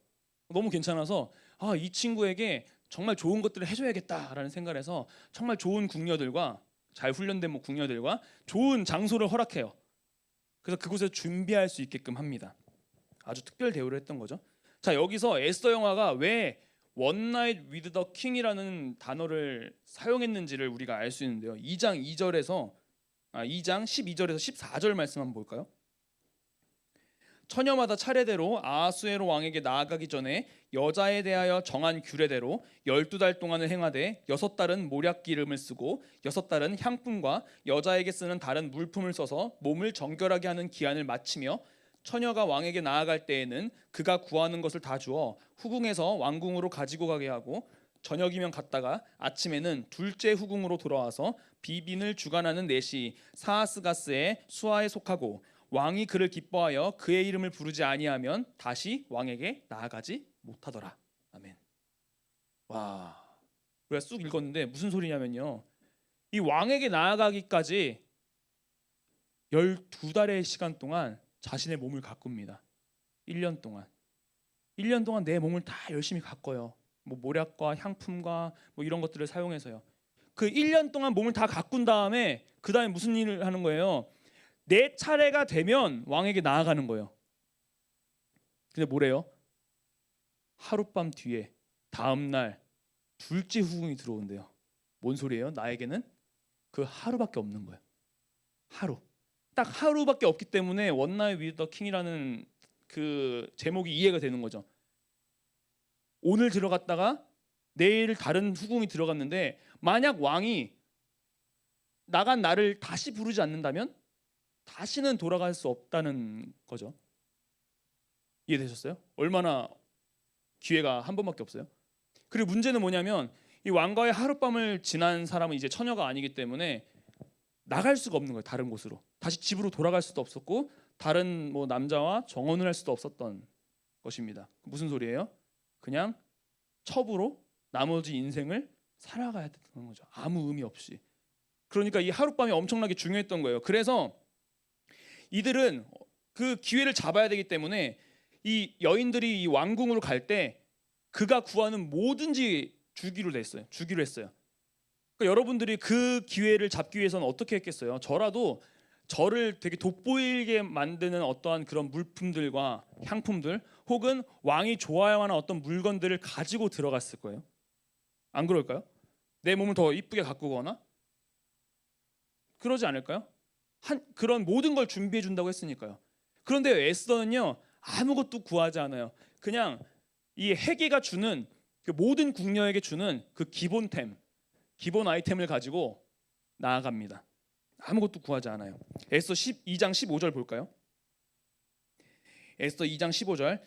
너무 괜찮아서 이 친구에게 정말 좋은 것들을 해줘야겠다라는 생각을 해서 정말 좋은 궁녀들과 잘 훈련된 궁녀들과 좋은 장소를 허락해요. 그래서 그곳에서 준비할 수 있게끔 합니다. 아주 특별 대우를 했던 거죠. 자, 여기서 에스더 영화가 왜 One Night with the King이라는 단어를 사용했는지를 우리가 알 수 있는데요. 2장 12절에서 14절 말씀 한번 볼까요? 처녀마다 차례대로 아하수에로 왕에게 나아가기 전에 여자에 대하여 정한 규례대로 12달 동안을 행하되 6달은 모략 기름을 쓰고 6달은 향품과 여자에게 쓰는 다른 물품을 써서 몸을 정결하게 하는 기한을 마치며 처녀가 왕에게 나아갈 때에는 그가 구하는 것을 다 주어 후궁에서 왕궁으로 가지고 가게 하고 저녁이면 갔다가 아침에는 둘째 후궁으로 돌아와서 비빈을 주관하는 넷이 사하스가스의 수하에 속하고 왕이 그를 기뻐하여 그의 이름을 부르지 아니하면 다시 왕에게 나아가지 못하더라. 아멘. 와, 우리가 쑥 읽었는데 무슨 소리냐면요, 이 왕에게 나아가기까지 12달의 시간 동안 자신의 몸을 가꿉니다. 1년 동안 내 몸을 다 열심히 가꿔요. 뭐 모략과 향품과 뭐 이런 것들을 사용해서요. 그 1년 동안 몸을 다 가꾼 다음에 그 다음에 무슨 일을 하는 거예요? 내 차례가 되면 왕에게 나아가는 거예요. 근데 뭐래요? 하룻밤 뒤에 다음 날 둘째 후궁이 들어온대요. 뭔 소리예요? 나에게는 그 하루밖에 없는 거예요. 하루. 딱 하루밖에 없기 때문에 원 나잇 위드 더 킹이라는 그 제목이 이해가 되는 거죠. 오늘 들어갔다가 내일 다른 후궁이 들어갔는데 만약 왕이 나간 나를 다시 부르지 않는다면 다시는 돌아갈 수 없다는 거죠. 이해되셨어요? 얼마나 기회가 한 번밖에 없어요. 그리고 문제는 뭐냐면 이 왕과의 하룻밤을 지난 사람은 이제 처녀가 아니기 때문에 나갈 수가 없는 거예요. 다른 곳으로 다시 집으로 돌아갈 수도 없었고 다른 뭐 남자와 정혼을 할 수도 없었던 것입니다. 무슨 소리예요? 그냥 첩으로 나머지 인생을 살아가야 되는 거죠. 아무 의미 없이. 그러니까 이 하룻밤이 엄청나게 중요했던 거예요. 그래서 이들은 그 기회를 잡아야 되기 때문에 이 여인들이 이 왕궁으로 갈 때 그가 구하는 뭐든지 주기로 했어요. 그러니까 여러분들이 그 기회를 잡기 위해서는 어떻게 했겠어요? 저라도 저를 되게 돋보이게 만드는 어떠한 그런 물품들과 향품들 혹은 왕이 좋아하는 어떤 물건들을 가지고 들어갔을 거예요. 안 그럴까요? 내 몸을 더 이쁘게 가꾸거나 그러지 않을까요? 그런 모든 걸 준비해 준다고 했으니까요. 그런데 에스더는요 아무것도 구하지 않아요. 그냥 이 해계가 주는 그 모든 궁녀에게 주는 그 기본 아이템을 가지고 나아갑니다. 아무것도 구하지 않아요. 에스더 2장 15절 볼까요? 에스더 2장 15절.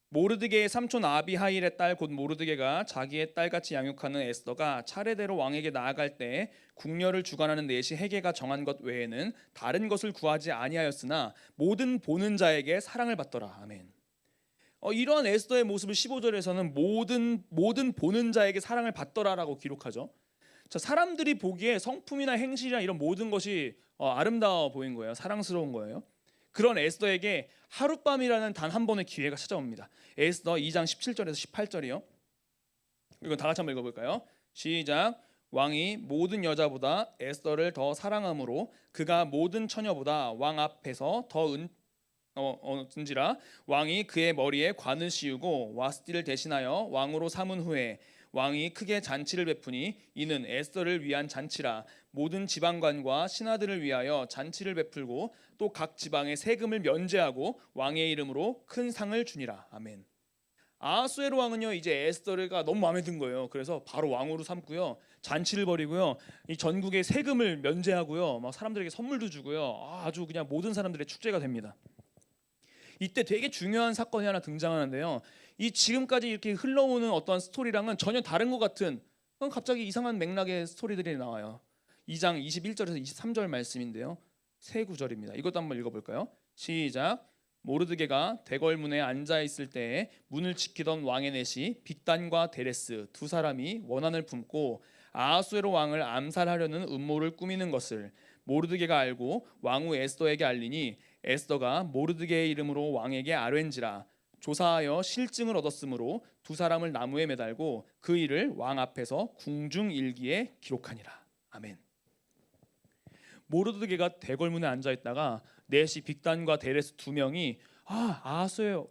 모르드게의 삼촌 아비하일의 딸 곧 모르드게가 자기의 딸같이 양육하는 에스더가 차례대로 왕에게 나아갈 때 궁녀를 주관하는 넷이 해계가 정한 것 외에는 다른 것을 구하지 아니하였으나 모든 보는 자에게 사랑을 받더라. 아멘. 이러한 에스더의 모습을 15절에서는 모든 보는 자에게 사랑을 받더라라고 기록하죠. 자, 사람들이 보기에 성품이나 행실이나 이런 모든 것이 아름다워 보인 거예요. 사랑스러운 거예요. 그런 에스더에게 하룻밤이라는 단 한 번의 기회가 찾아옵니다. 에스더 2장 17절에서 18절이요. 이건 다 같이 한번 읽어볼까요? 시작. 왕이 모든 여자보다 에스더를 더 사랑함으로 그가 모든 처녀보다 왕 앞에서 더 은지라 왕이 그의 머리에 관을 씌우고 와스티를 대신하여 왕으로 삼은 후에 왕이 크게 잔치를 베푸니 이는 에스더를 위한 잔치라. 모든 지방관과 신하들을 위하여 잔치를 베풀고 또 각 지방의 세금을 면제하고 왕의 이름으로 큰 상을 주니라. 아멘. 아하수에로 왕은요 이제 에스더가 너무 마음에 든 거예요. 그래서 바로 왕으로 삼고요, 잔치를 벌이고요, 이 전국의 세금을 면제하고요, 막 사람들에게 선물도 주고요, 아주 그냥 모든 사람들의 축제가 됩니다. 이때 되게 중요한 사건이 하나 등장하는데요. 이 지금까지 이렇게 흘러오는 어떠한 스토리랑은 전혀 다른 것 같은 갑자기 이상한 맥락의 스토리들이 나와요. 2장 21절에서 23절 말씀인데요. 세 구절입니다. 이것도 한번 읽어볼까요? 시작. 모르드게가 대궐문에 앉아 있을 때에 문을 지키던 왕의 넷이 빅단과 데레스 두 사람이 원한을 품고 아하수에로 왕을 암살하려는 음모를 꾸미는 것을 모르드게가 알고 왕후 에스더에게 알리니 에스더가 모르드게의 이름으로 왕에게 아뢰는지라. 조사하여 실증을 얻었으므로 두 사람을 나무에 매달고 그 일을 왕 앞에서 궁중일기에 기록하니라. 아멘. 모르드게가 대궐문에 앉아 있다가 넷이 빅단과 데레스 두 명이 아하수에로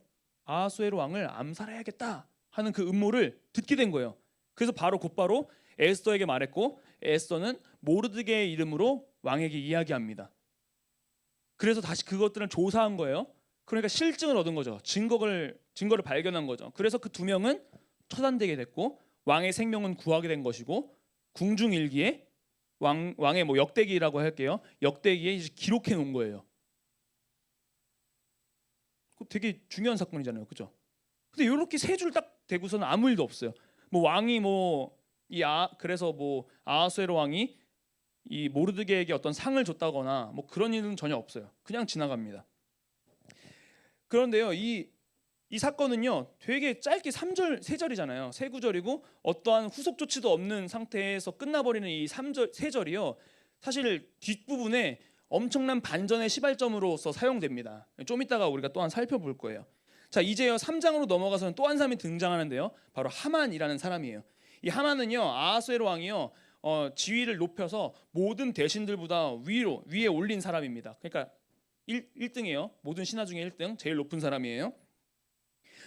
왕을 암살해야겠다 하는 그 음모를 듣게 된 거예요. 그래서 곧바로 에스더에게 말했고 에스더는 모르드게의 이름으로 왕에게 이야기합니다. 그래서 다시 그것들을 조사한 거예요. 그러니까 실증을 얻은 거죠. 증거를 발견한 거죠. 그래서 그 두 명은 처단되게 됐고 왕의 생명은 구하게 된 것이고 궁중일기에 왕의 뭐 역대기라고 할게요. 역대기에 이제 기록해 놓은 거예요. 되게 중요한 사건이잖아요, 그렇죠? 근데 이렇게 세 줄 딱 대고서는 아무 일도 없어요. 뭐 왕이 그래서 뭐 아하수에로 왕이 이 모르드게에게 어떤 상을 줬다거나 뭐 그런 일은 전혀 없어요. 그냥 지나갑니다. 그런데요, 이 사건은요 되게 짧게 3절 3절이잖아요. 세 구절이고 어떠한 후속 조치도 없는 상태에서 끝나버리는 이 3절 3절이요 사실 뒷부분에 엄청난 반전의 시발점으로서 사용됩니다. 좀 이따가 우리가 또한 살펴볼 거예요. 자, 이제요 3장으로 넘어가서는 또 한 사람이 등장하는데요, 바로 하만이라는 사람이에요. 이 하만은요 아하수에로 왕이요 지위를 높여서 모든 대신들보다 위에 올린 사람입니다. 그러니까 1등이에요. 모든 신하 중에 1등, 제일 높은 사람이에요.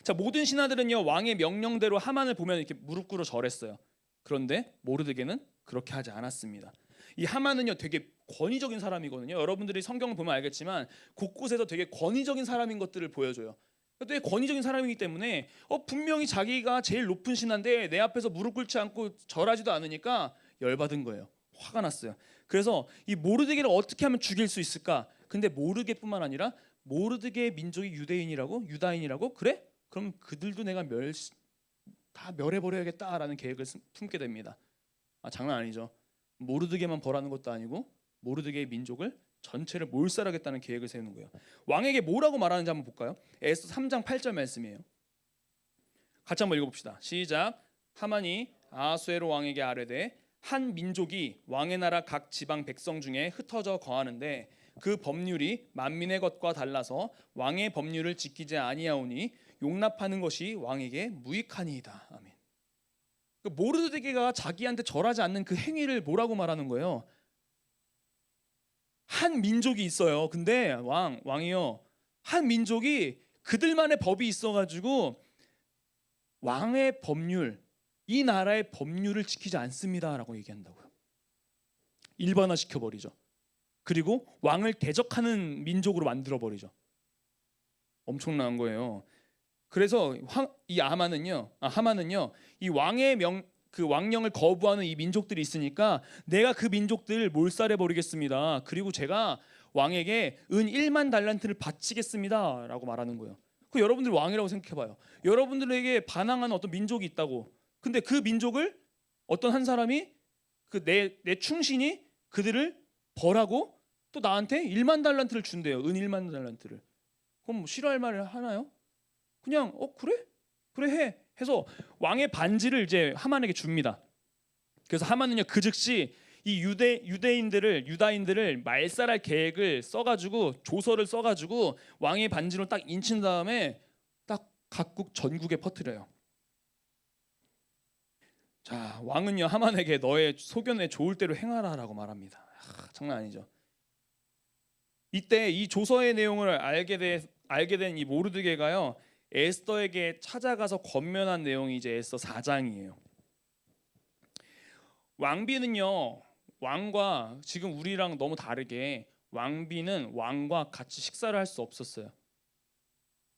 자, 모든 신하들은요 왕의 명령대로 하만을 보면 이렇게 무릎 꿇어 절했어요. 그런데 모르드게는 그렇게 하지 않았습니다. 이 하만은요 되게 권위적인 사람이거든요. 여러분들이 성경을 보면 알겠지만 곳곳에서 되게 권위적인 사람인 것들을 보여줘요. 되게 권위적인 사람이기 때문에 분명히 자기가 제일 높은 신하인데 내 앞에서 무릎 꿇지 않고 절하지도 않으니까 열받은 거예요. 화가 났어요. 그래서 이 모르드게를 어떻게 하면 죽일 수 있을까? 근데 모르드게뿐만 아니라 모르드게의 민족이 유다인이라고? 그래? 그럼 그들도 내가 다 멸해버려야겠다라는 계획을 품게 됩니다. 장난 아니죠. 모르드게만 벌하는 것도 아니고 모르드게의 민족을 전체를 몰살하겠다는 계획을 세우는 거예요. 왕에게 뭐라고 말하는지 한번 볼까요? 에스더 3장 8절 말씀이에요. 같이 한번 읽어봅시다. 시작. 하만이 아하수에로 왕에게 아뢰되 한 민족이 왕의 나라 각 지방 백성 중에 흩어져 거하는데 그 법률이 만민의 것과 달라서 왕의 법률을 지키지 아니하오니 용납하는 것이 왕에게 무익하니이다. 아멘. 모르드게가 자기한테 절하지 않는 그 행위를 뭐라고 말하는 거예요? 한 민족이 있어요. 근데 왕이요 한 민족이 그들만의 법이 있어가지고 왕의 법률, 이 나라의 법률을 지키지 않습니다라고 얘기한다고요. 일반화 시켜버리죠. 그리고 왕을 대적하는 민족으로 만들어버리죠. 엄청난 거예요. 그래서 이 하만은요 이 왕의 그 왕령을 거부하는 이 민족들이 있으니까 내가 그 민족들을 몰살해 버리겠습니다. 그리고 제가 왕에게 은 1만 달란트를 바치겠습니다라고 말하는 거예요. 그 여러분들 왕이라고 생각해봐요. 여러분들에게 반항하는 어떤 민족이 있다고. 근데 그 민족을 어떤 한 사람이 내 충신이 그들을 벌하고 또 나한테 1만 달란트를 준대요. 은 1만 달란트를. 그럼 뭐 싫어할 말을 하나요? 그냥 그래 해 해서 왕의 반지를 이제 하만에게 줍니다. 그래서 하만은요 그 즉시 이 유다인들을 말살할 계획을 써가지고 조서를 써가지고 왕의 반지로 딱 인친 다음에 딱 각국 전국에 퍼뜨려요. 자, 왕은요 하만에게 너의 소견에 좋을 대로 행하라라고 말합니다. 장난 아니죠. 이때 이 조서의 내용을 알게 된 이 모르드게가요 에스더에게 찾아가서 권면한 내용이 이제 에스더 4장이에요. 왕비는요 왕과 지금 우리랑 너무 다르게 왕비는 왕과 같이 식사를 할 수 없었어요.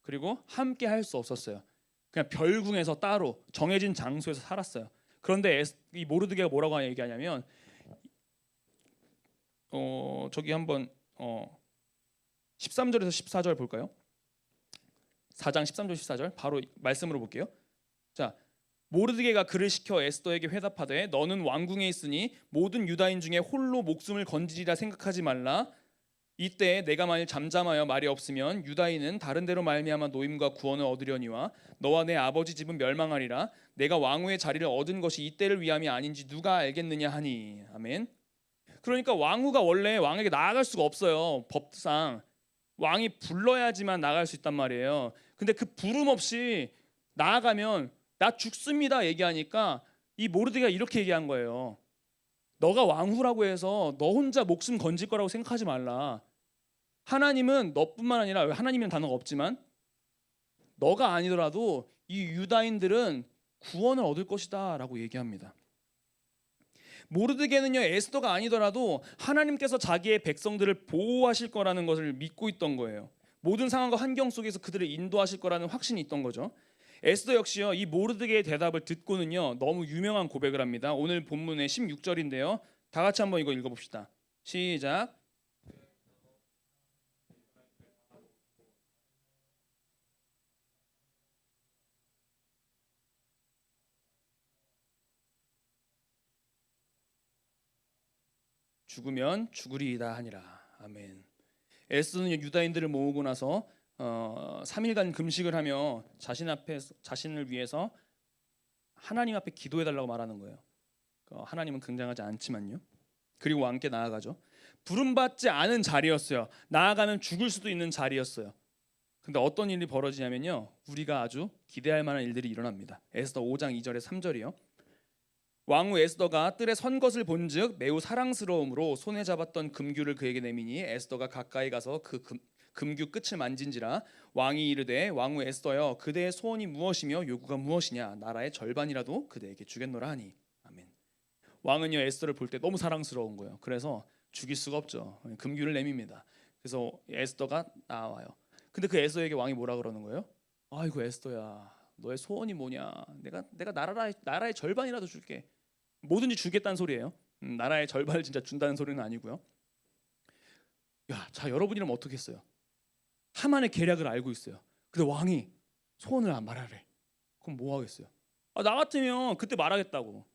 그리고 함께 할 수 없었어요. 그냥 별궁에서 따로 정해진 장소에서 살았어요. 그런데 이 모르드게가 뭐라고 얘기하냐면 저기 한번 13절에서 14절 볼까요? 4장 13절 14절 바로 말씀으로 볼게요. 자, 모르드게가 그를 시켜 에스더에게 회답하되 너는 왕궁에 있으니 모든 유다인 중에 홀로 목숨을 건지리라 생각하지 말라. 이때 내가 만일 잠잠하여 말이 없으면 유다인은 다른 데로 말미암아 노임과 구원을 얻으려니와 너와 내 아버지 집은 멸망하리라. 내가 왕후의 자리를 얻은 것이 이때를 위함이 아닌지 누가 알겠느냐 하니. 아멘. 그러니까 왕후가 원래 왕에게 나아갈 수가 없어요. 법상 왕이 불러야지만 나갈 수 있단 말이에요. 근데 그 부름 없이 나아가면 나 죽습니다 얘기하니까 이 모르드게가 이렇게 얘기한 거예요. 너가 왕후라고 해서 너 혼자 목숨 건질 거라고 생각하지 말라. 하나님은 너뿐만 아니라 하나님이라는 단어가 없지만 너가 아니더라도 이 유다인들은 구원을 얻을 것이다 라고 얘기합니다. 모르드게는요 에스더가 아니더라도 하나님께서 자기의 백성들을 보호하실 거라는 것을 믿고 있던 거예요. 모든 상황과 환경 속에서 그들을 인도하실 거라는 확신이 있던 거죠. 에스더 역시요 이 모르드게의 대답을 듣고는요 너무 유명한 고백을 합니다. 오늘 본문의 16절인데요. 다 같이 한번 이거 읽어봅시다. 시작. 죽으면 죽으리이다 하니라. 아멘. 에스더는 유다인들을 모으고 나서 3일간 금식을 하며 자신을 위해서 하나님 앞에 기도해 달라고 말하는 거예요. 하나님은 굉장하지 않지만요. 그리고 왕께 나아가죠. 부름받지 않은 자리였어요. 나아가면 죽을 수도 있는 자리였어요. 근데 어떤 일이 벌어지냐면요, 우리가 아주 기대할 만한 일들이 일어납니다. 에스더 5장 2절에 3절이요. 왕후 에스더가 뜰에 선 것을 본즉 매우 사랑스러움으로 손에 잡았던 금규를 그에게 내미니 에스더가 가까이 가서 그 금규 끝을 만진지라. 왕이 이르되 왕후 에스더여 그대의 소원이 무엇이며 요구가 무엇이냐. 나라의 절반이라도 그대에게 주겠노라 하니. 아멘. 왕은요 에스더를 볼 때 너무 사랑스러운 거예요. 그래서 죽일 수가 없죠. 금규를 내밉니다. 그래서 에스더가 나와요. 근데 그 에스더에게 왕이 뭐라 그러는 거예요? 아이고 에스더야, 너의 소원이 뭐냐? 내가 나라의 절반이라도 줄게. 뭐든지 주겠다는 소리예요. 나라의 절반을 진짜 준다는 소리는 아니고요. 야, 자 여러분이라면 어떻겠어요? 하만의 계략을 알고 있어요. 근데 왕이 소원을 안 말하래. 그럼 뭐 하겠어요? 나 같으면 그때 말하겠다고.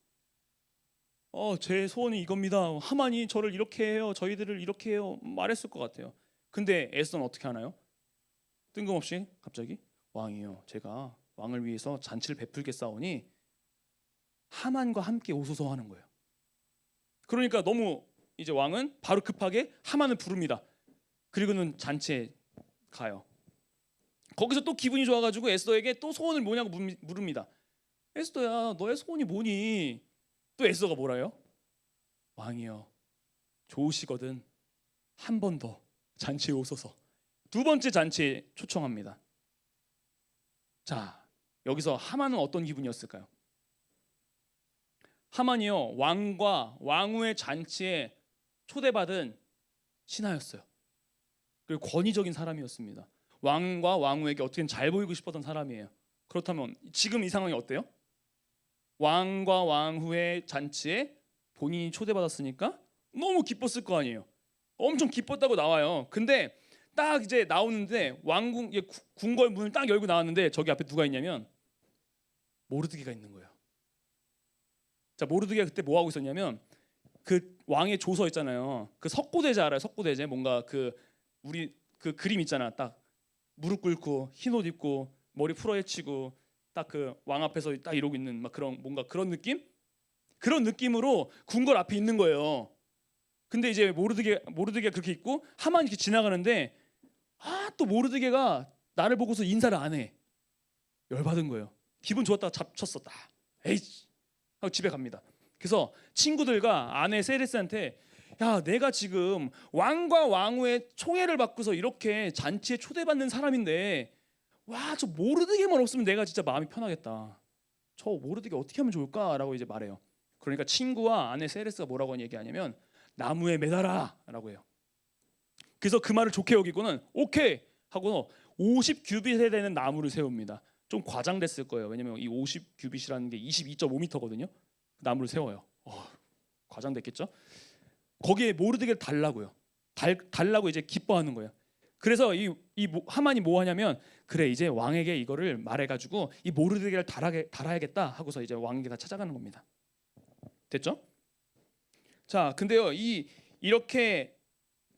제 소원이 이겁니다. 하만이 저를 이렇게 해요. 저희들을 이렇게 해요. 말했을 것 같아요. 근데 에스더는 어떻게 하나요? 뜬금없이 갑자기 왕이요, 제가 왕을 위해서 잔치를 베풀겠사오니 하만과 함께 오소서 하는 거예요. 그러니까 너무 이제 왕은 바로 급하게 하만을 부릅니다. 그리고는 잔치에 가요. 거기서 또 기분이 좋아가지고 에스더에게 또 소원을 뭐냐고 물습니다. 에스더야, 너의 소원이 뭐니? 또 에스더가 뭐라요? 왕이요, 좋으시거든 한 번 더 잔치에 오소서. 두 번째 잔치에 초청합니다. 자, 여기서 하만은 어떤 기분이었을까요? 하만이요, 왕과 왕후의 잔치에 초대받은 신하였어요. 그리고 권위적인 사람이었습니다. 왕과 왕후에게 어떻게든 잘 보이고 싶었던 사람이에요. 그렇다면 지금 이 상황이 어때요? 왕과 왕후의 잔치에 본인이 초대받았으니까 너무 기뻤을 거 아니에요. 엄청 기뻤다고 나와요. 근데 딱 이제 나오는데 왕궁 궁궐 문을 딱 열고 나왔는데 저기 앞에 누가 있냐면 모르드게가 있는 거예요. 자, 모르드게가 그때 뭐 하고 있었냐면 그 왕의 조서 있잖아요. 그 석고대제 알아요? 석고대제 뭔가 우리 그 그림 있잖아. 딱 무릎 꿇고 흰 옷 입고 머리 풀어헤치고 딱 그 왕 앞에서 딱 이러고 있는 막 그런 뭔가 그런 느낌? 그런 느낌으로 궁궐 앞에 있는 거예요. 근데 이제 모르드게가 그렇게 있고 하만이 이렇게 지나가는데 또 모르드게가 나를 보고서 인사를 안 해. 열받은 거예요. 기분 좋았다가 잡쳤었다. 에이 하고 집에 갑니다. 그래서 친구들과 아내 세레스한테 야, 내가 지금 왕과 왕후의 총애를 받고서 이렇게 잔치에 초대받는 사람인데 와, 저 모르드게만 없으면 내가 진짜 마음이 편하겠다. 저 모르드게 어떻게 하면 좋을까라고 이제 말해요. 그러니까 친구와 아내 세레스가 뭐라고 얘기하냐면 나무에 매달아 라고 해요. 그래서 그 말을 좋게 여기고는 오케이 하고 50규빗에 되는 나무를 세웁니다. 좀 과장됐을 거예요. 왜냐면 이 50규빗이라는 게 22.5m거든요. 나무를 세워요. 과장됐겠죠? 거기에 모르드게를 달라고요. 달라고 이제 기뻐하는 거예요. 그래서 이 하만이 뭐 하냐면 그래 이제 왕에게 이거를 말해가지고 이 모르드게를 달아야겠다 하고서 이제 왕에게 다 찾아가는 겁니다. 됐죠? 자, 근데요 이렇게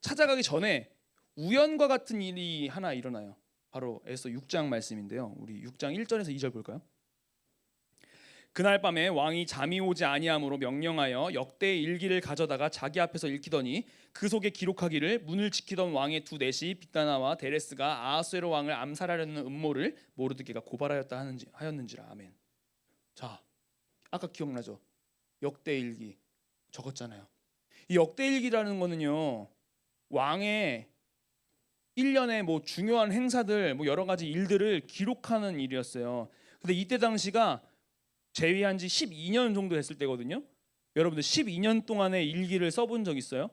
찾아가기 전에 우연과 같은 일이 하나 일어나요. 바로 에스더 6장 말씀인데요. 우리 6장 1절에서 2절 볼까요? 그날 밤에 왕이 잠이 오지 아니함으로 명령하여 역대의 일기를 가져다가 자기 앞에서 읽히더니 그 속에 기록하기를 문을 지키던 왕의 두 내시 빅다나와 데레스가 아하수에로 왕을 암살하려는 음모를 모르드게가 고발하였다 하였는지라. 아멘. 자, 아까 기억나죠? 역대 일기 적었잖아요. 이 역대 일기라는 거는요 왕의 1년의 뭐 중요한 행사들 뭐 여러 가지 일들을 기록하는 일이었어요. 근데 이때 당시가 재위한 지 12년 정도 됐을 때거든요. 여러분들 12년 동안의 일기를 써본 적 있어요?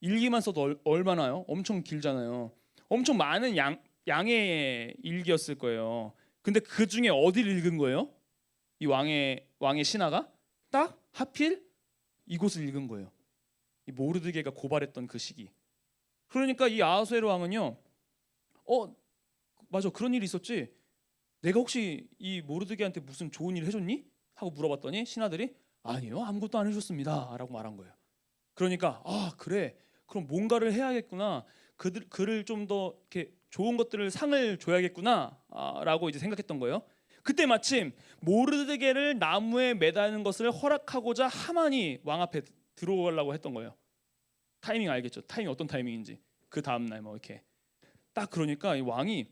일기만 써도 얼마나요? 엄청 길잖아요. 엄청 많은 양의 일기였을 거예요. 근데 그 중에 어디를 읽은 거예요? 이 왕의 신하가 딱 하필 이곳을 읽은 거예요. 이 모르드게가 고발했던 그 시기. 그러니까 이 아하수에로 왕은요, 맞아, 그런 일이 있었지. 내가 혹시 이 모르드게한테 무슨 좋은 일 해줬니? 하고 물어봤더니 신하들이 아니요, 아무것도 안 해줬습니다 라고 말한 거예요. 그러니까 그래, 그럼 뭔가를 해야겠구나. 그를 좀 더 이렇게 좋은 것들을 상을 줘야겠구나라고 이제 생각했던 거예요. 그때 마침 모르드게를 나무에 매다는 것을 허락하고자 하만이 왕 앞에 들어오려고 했던 거예요. 타이밍 알겠죠? 타이밍 어떤 타이밍인지. 그 다음 날 뭐 이렇게 딱 그러니까 이 왕이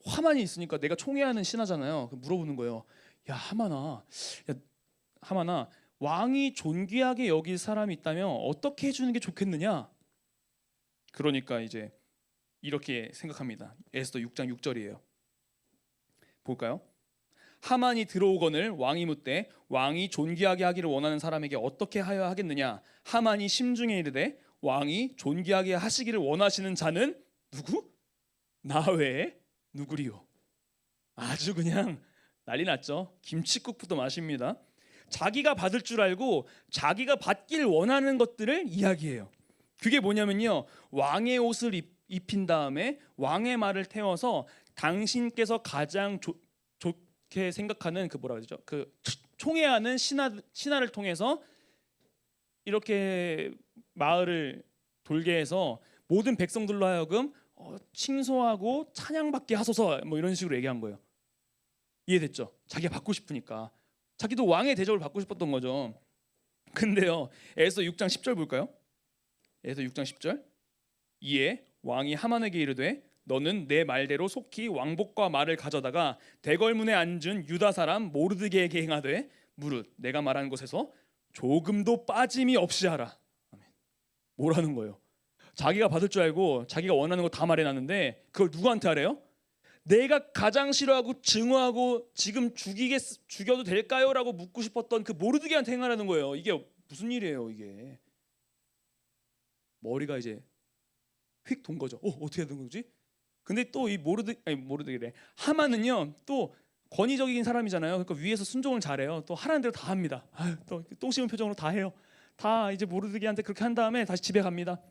하만이 있으니까 내가 총애하는 신하잖아요. 물어보는 거예요. 야 하만아, 왕이 존귀하게 여길 사람이 있다면 어떻게 해주는 게 좋겠느냐? 그러니까 이제 이렇게 생각합니다. 에스더 6장 6절이에요. 볼까요? 하만이 들어오거늘 왕이 묻되 왕이 존귀하게 하기를 원하는 사람에게 어떻게 하여야 하겠느냐? 하만이 심중에 이르되 왕이 존귀하게 하시기를 원하시는 자는 누구? 나 외에 누구리요? 아주 그냥 난리 났죠. 김칫국부터 마십니다. 자기가 받을 줄 알고 자기가 받길 원하는 것들을 이야기해요. 그게 뭐냐면요, 왕의 옷을 입힌 다음에 왕의 말을 태워서 당신께서 가장 좋게 생각하는 그 뭐라 그러죠? 그 총애하는 신하를 통해서 이렇게 마을을 돌게 해서 모든 백성들로 하여금 칭송하고 찬양받게 하소서, 뭐 이런 식으로 얘기한 거예요. 이해됐죠? 자기가 받고 싶으니까. 자기도 왕의 대접을 받고 싶었던 거죠. 근데요, 에스더 6장 10절 볼까요? 에스더 6장 10절. 이에 왕이 하만에게 이르되 너는 내 말대로 속히 왕복과 말을 가져다가 대궐문에 앉은 유다 사람 모르드게에게 행하되 무릇 내가 말한 것에서 조금도 빠짐이 없이 하라. 아멘. 뭐라는 거예요? 자기가 받을 줄 알고 자기가 원하는 거 다 말해놨는데 그걸 누구한테 하래요? 내가 가장 싫어하고 증오하고 지금 죽여도 될까요? 라고 묻고 싶었던 그 모르드게한테 행하라는 거예요. 이게 무슨 일이에요 이게. 머리가 이제 휙 돈 거죠. 어떻게 된 거지? 근데 또 이 모르드게래. 하만은요 또 권위적인 사람이잖아요. 그러니까 위에서 순종을 잘해요. 또 하라는 대로 다 합니다. 또 똥 씹은 표정으로 다 해요. 다 이제 모르드게한테 그렇게 한 다음에 다시 집에 갑니다.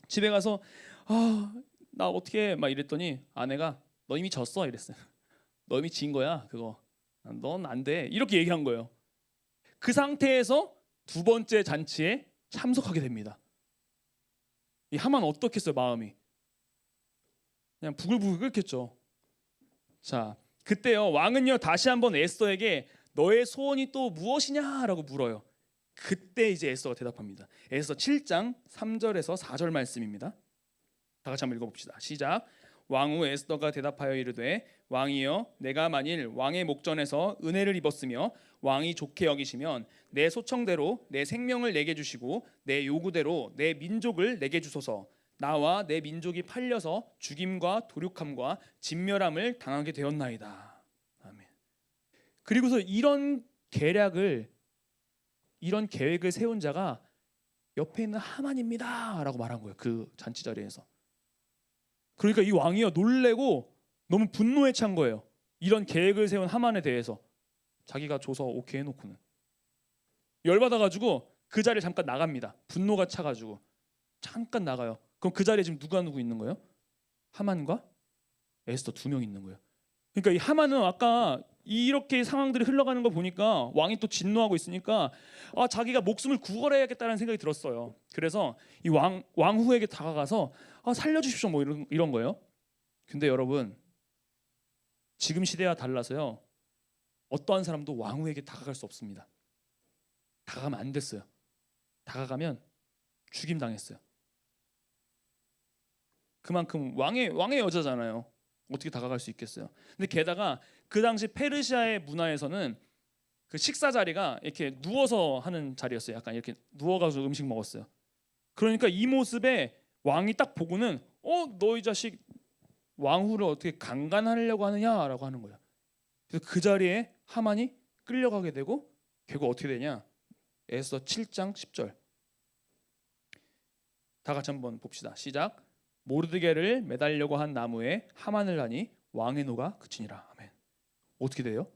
집에 가서 나 어떻게 막 이랬더니 아내가 너 이미 졌어 이랬어요. 너 이미 진 거야 그거. 넌 안 돼. 이렇게 얘기한 거예요. 그 상태에서 두 번째 잔치에 참석하게 됩니다. 이 하만 어떻겠어요 마음이? 그냥 부글부글 끓겠죠. 자, 그때요 왕은요 다시 한번 에스더에게 너의 소원이 또 무엇이냐라고 물어요. 그때 이제 에스더가 대답합니다. 에스더 7장 3절에서 4절 말씀입니다. 다 같이 한번 읽어봅시다. 시작. 왕후 에스더가 대답하여 이르되 왕이여 내가 만일 왕의 목전에서 은혜를 입었으며 왕이 좋게 여기시면 내 소청대로 내 생명을 내게 주시고 내 요구대로 내 민족을 내게 주소서. 나와 내 민족이 팔려서 죽임과 도륙함과 진멸함을 당하게 되었나이다. 아멘. 그리고서 이런 계획을 세운 자가 옆에 있는 하만입니다 라고 말한 거예요. 그 잔치 자리에서. 그러니까 이 왕이요 놀래고 너무 분노에 찬 거예요. 이런 계획을 세운 하만에 대해서. 자기가 줘서 오케이 해놓고는 열받아가지고 그 자리에 잠깐 나갑니다. 분노가 차가지고 잠깐 나가요. 그럼 그 자리에 지금 누구 있는 거예요? 하만과 에스더 2명 있는 거예요. 그러니까 이 하만은 아까 이렇게 상황들이 흘러가는 거 보니까 왕이 또 진노하고 있으니까 자기가 목숨을 구걸해야겠다는 생각이 들었어요. 그래서 이 왕후에게 다가가서 살려주십시오 뭐 이런 거예요. 근데 여러분 지금 시대와 달라서요 어떠한 사람도 왕후에게 다가갈 수 없습니다. 다가가면 안 됐어요. 다가가면 죽임 당했어요. 그만큼 왕의 여자잖아요. 어떻게 다가갈 수 있겠어요? 근데 게다가 그 당시 페르시아의 문화에서는 그 식사 자리가 이렇게 누워서 하는 자리였어요. 약간 이렇게 누워가지고 음식 먹었어요. 그러니까 이 모습에 왕이 딱 보고는 너 이 자식 왕후를 어떻게 강간하려고 하느냐라고 하는 거예요. 그래서 그 자리에 하만이 끌려가게 되고 결국 어떻게 되냐? 에스더 7장 10절 다 같이 한번 봅시다. 시작. 모르드게를 매달려고 한 나무에 하만을 하니 왕의 노가 그치니라. 아멘. 어떻게 돼요?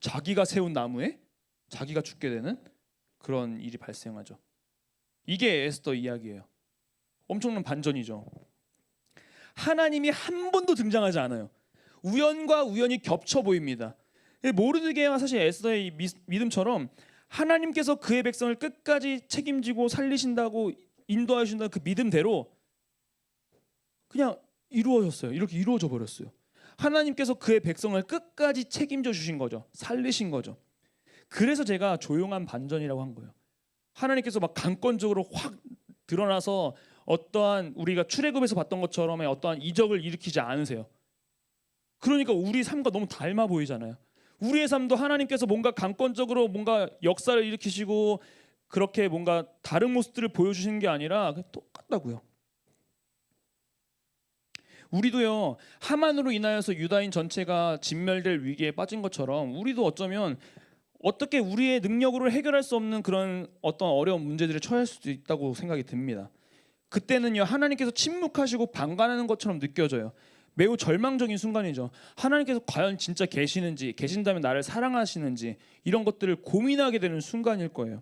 자기가 세운 나무에 자기가 죽게 되는 그런 일이 발생하죠. 이게 에스더 이야기예요. 엄청난 반전이죠. 하나님이 한 번도 등장하지 않아요. 우연과 우연이 겹쳐 보입니다. 모르드게와 사실 에스더의 믿음처럼 하나님께서 그의 백성을 끝까지 책임지고 살리신다고 인도하신다는 그 믿음대로 그냥 이루어졌어요. 이렇게 이루어져 버렸어요. 하나님께서 그의 백성을 끝까지 책임져 주신 거죠. 살리신 거죠. 그래서 제가 조용한 반전이라고 한 거예요. 하나님께서 막 강권적으로 확 드러나서 어떠한 우리가 출애굽에서 봤던 것처럼의 어떠한 이적을 일으키지 않으세요. 그러니까 우리 삶과 너무 닮아 보이잖아요. 우리의 삶도 하나님께서 뭔가 강권적으로 뭔가 역사를 일으키시고 그렇게 뭔가 다른 모습들을 보여주시는 게 아니라 그냥 똑같다고요. 우리도요, 하만으로 인하여서 유다인 전체가 진멸될 위기에 빠진 것처럼 우리도 어쩌면 어떻게 우리의 능력으로 해결할 수 없는 그런 어떤 어려운 문제들에 처할 수도 있다고 생각이 듭니다. 그때는요, 하나님께서 침묵하시고 방관하는 것처럼 느껴져요. 매우 절망적인 순간이죠. 하나님께서 과연 진짜 계시는지, 계신다면 나를 사랑하시는지 이런 것들을 고민하게 되는 순간일 거예요.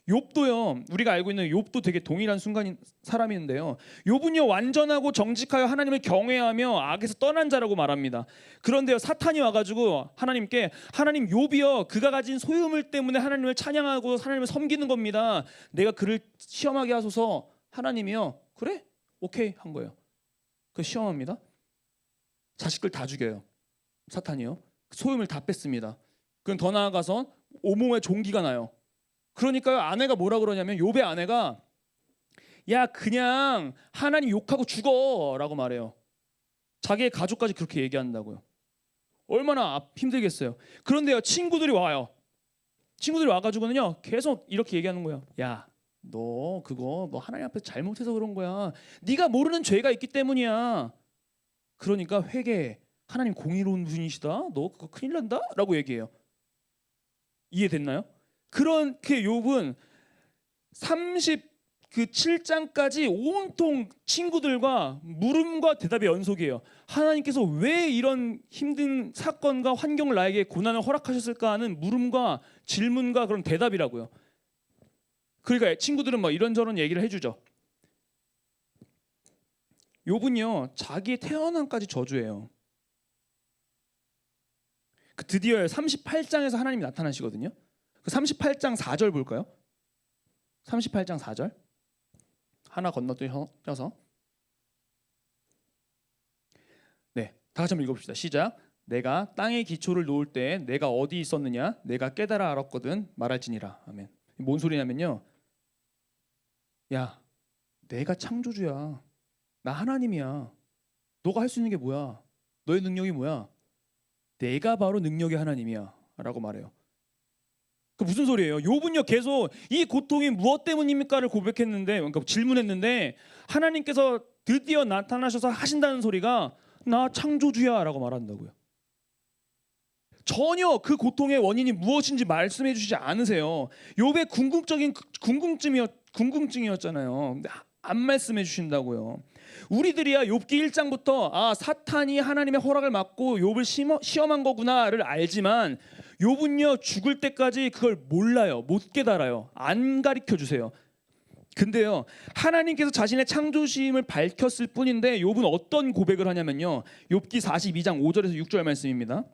욥도요, 우리가 알고 있는 욥도 되게 동일한 순간인 사람인데요. 욥은요, 완전하고 정직하여 하나님을 경외하며 악에서 떠난 자라고 말합니다. 그런데요, 사탄이 와가지고 하나님께, 하나님, 욥이요, 그가 가진 소유물 때문에 하나님을 찬양하고 하나님을 섬기는 겁니다. 내가 그를 시험하게 하소서. 하나님이요, 그래? 오케이 한 거예요. 그 시험합니다. 자식들 다 죽여요. 사탄이요. 소유물 다 뺐습니다. 그럼 더 나아가서 온몸에 종기가 나요. 그러니까 아내가 뭐라 그러냐면, 욥의 아내가 야, 그냥 하나님 욕하고 죽어라고 말해요. 자기의 가족까지 그렇게 얘기한다고요. 얼마나 힘들겠어요. 그런데요, 친구들이 와요. 친구들이 와가지고는요, 계속 이렇게 얘기하는 거예요. 야, 너 그거 너 하나님 앞에 잘못해서 그런 거야. 네가 모르는 죄가 있기 때문이야. 그러니까 회개해. 하나님 공의로운 분이시다. 너 그거 큰일 난다? 라고 얘기해요. 이해됐나요? 그렇게 욥은 37장까지 온통 친구들과 물음과 대답의 연속이에요. 하나님께서 왜 이런 힘든 사건과 환경을 나에게 고난을 허락하셨을까 하는 물음과 질문과 그런 대답이라고요. 그러니까 친구들은 뭐 이런저런 얘기를 해주죠. 욥은요, 자기의 태어남까지 저주해요. 드디어 38장에서 하나님이 나타나시거든요. 그 38장 4절 볼까요? 38장 4절 하나 건너뛰어서 네, 다 같이 한번 읽어봅시다. 시작. 내가 땅의 기초를 놓을 때 내가 어디 있었느냐? 내가 깨달아 알았거든 말할지니라. 아멘. 뭔 소리냐면요, 야, 내가 창조주야. 나 하나님이야. 너가 할 수 있는 게 뭐야? 너의 능력이 뭐야? 내가 바로 능력의 하나님이야 라고 말해요. 그 무슨 소리예요? 욥은요, 계속 이 고통이 무엇 때문입니까를 고백했는데, 그러니까 질문했는데, 하나님께서 드디어 나타나셔서 하신다는 소리가 나 창조주야 라고 말한다고요. 전혀 그 고통의 원인이 무엇인지 말씀해 주시지 않으세요. 욥의 궁금증이었잖아요. 근데 안 말씀해 주신다고요. 우리들이야 욥기 1장부터 사탄이 하나님의 허락을 막고 욥을 시험한 거구나를 알지만, 욥은요, 죽을 때까지 그걸 몰라요. 못 깨달아요. 안 가르쳐 주세요. 근데요, 하나님께서 자신의 창조심을 밝혔을 뿐인데 욥은 어떤 고백을 하냐면요, 욥기 42장 5절에서 6절 말씀입니다.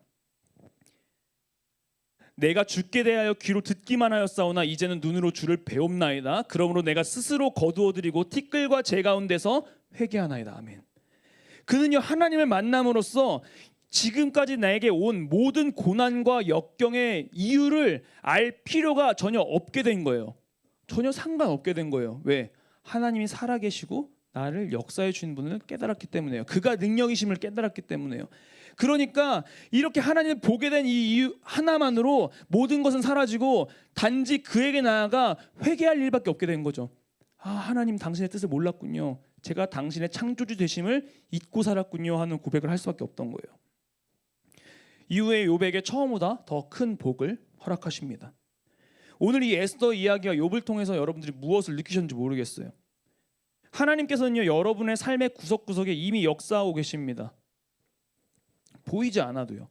내가 주께 대하여 귀로 듣기만 하였사오나 이제는 눈으로 주를 배옵나이다. 그러므로 내가 스스로 거두어드리고 티끌과 재 가운데서 회개하나이다. 아멘. 그는요, 하나님을 만남으로써 지금까지 나에게 온 모든 고난과 역경의 이유를 알 필요가 전혀 없게 된 거예요. 전혀 상관없게 된 거예요. 왜? 하나님이 살아계시고 나를 역사해 주신 분을 깨달았기 때문에요. 그가 능력이심을 깨달았기 때문에요. 그러니까 이렇게 하나님을 보게 된 이 이유 하나만으로 모든 것은 사라지고 단지 그에게 나아가 회개할 일밖에 없게 된 거죠. 하나님, 당신의 뜻을 몰랐군요. 제가 당신의 창조주 되심을 잊고 살았군요 하는 고백을 할 수밖에 없던 거예요. 이후에 욥에게 처음보다 더 큰 복을 허락하십니다. 오늘 이 에스더 이야기와 욥을 통해서 여러분들이 무엇을 느끼셨는지 모르겠어요. 하나님께서는요, 여러분의 삶의 구석구석에 이미 역사하고 계십니다. 보이지 않아도요.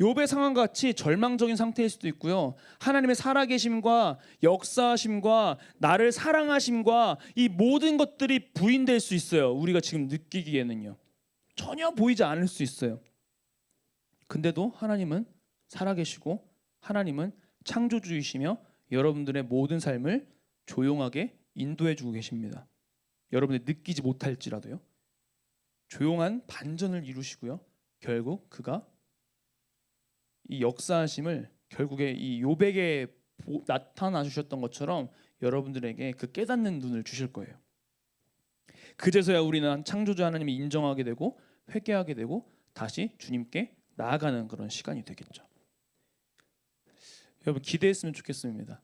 욥의 상황과 같이 절망적인 상태일 수도 있고요, 하나님의 살아계심과 역사하심과 나를 사랑하심과 이 모든 것들이 부인될 수 있어요. 우리가 지금 느끼기에는요, 전혀 보이지 않을 수 있어요. 근데도 하나님은 살아계시고 하나님은 창조주이시며 여러분들의 모든 삶을 조용하게 인도해 주고 계십니다. 여러분이 느끼지 못할지라도요. 조용한 반전을 이루시고요. 결국 그가 이 역사하심을 결국에 이 욥에게 나타나 주셨던 것처럼 여러분들에게 그 깨닫는 눈을 주실 거예요. 그제서야 우리는 창조주 하나님을 인정하게 되고 회개하게 되고 다시 주님께 나아가는 그런 시간이 되겠죠. 여러분 기대했으면 좋겠습니다.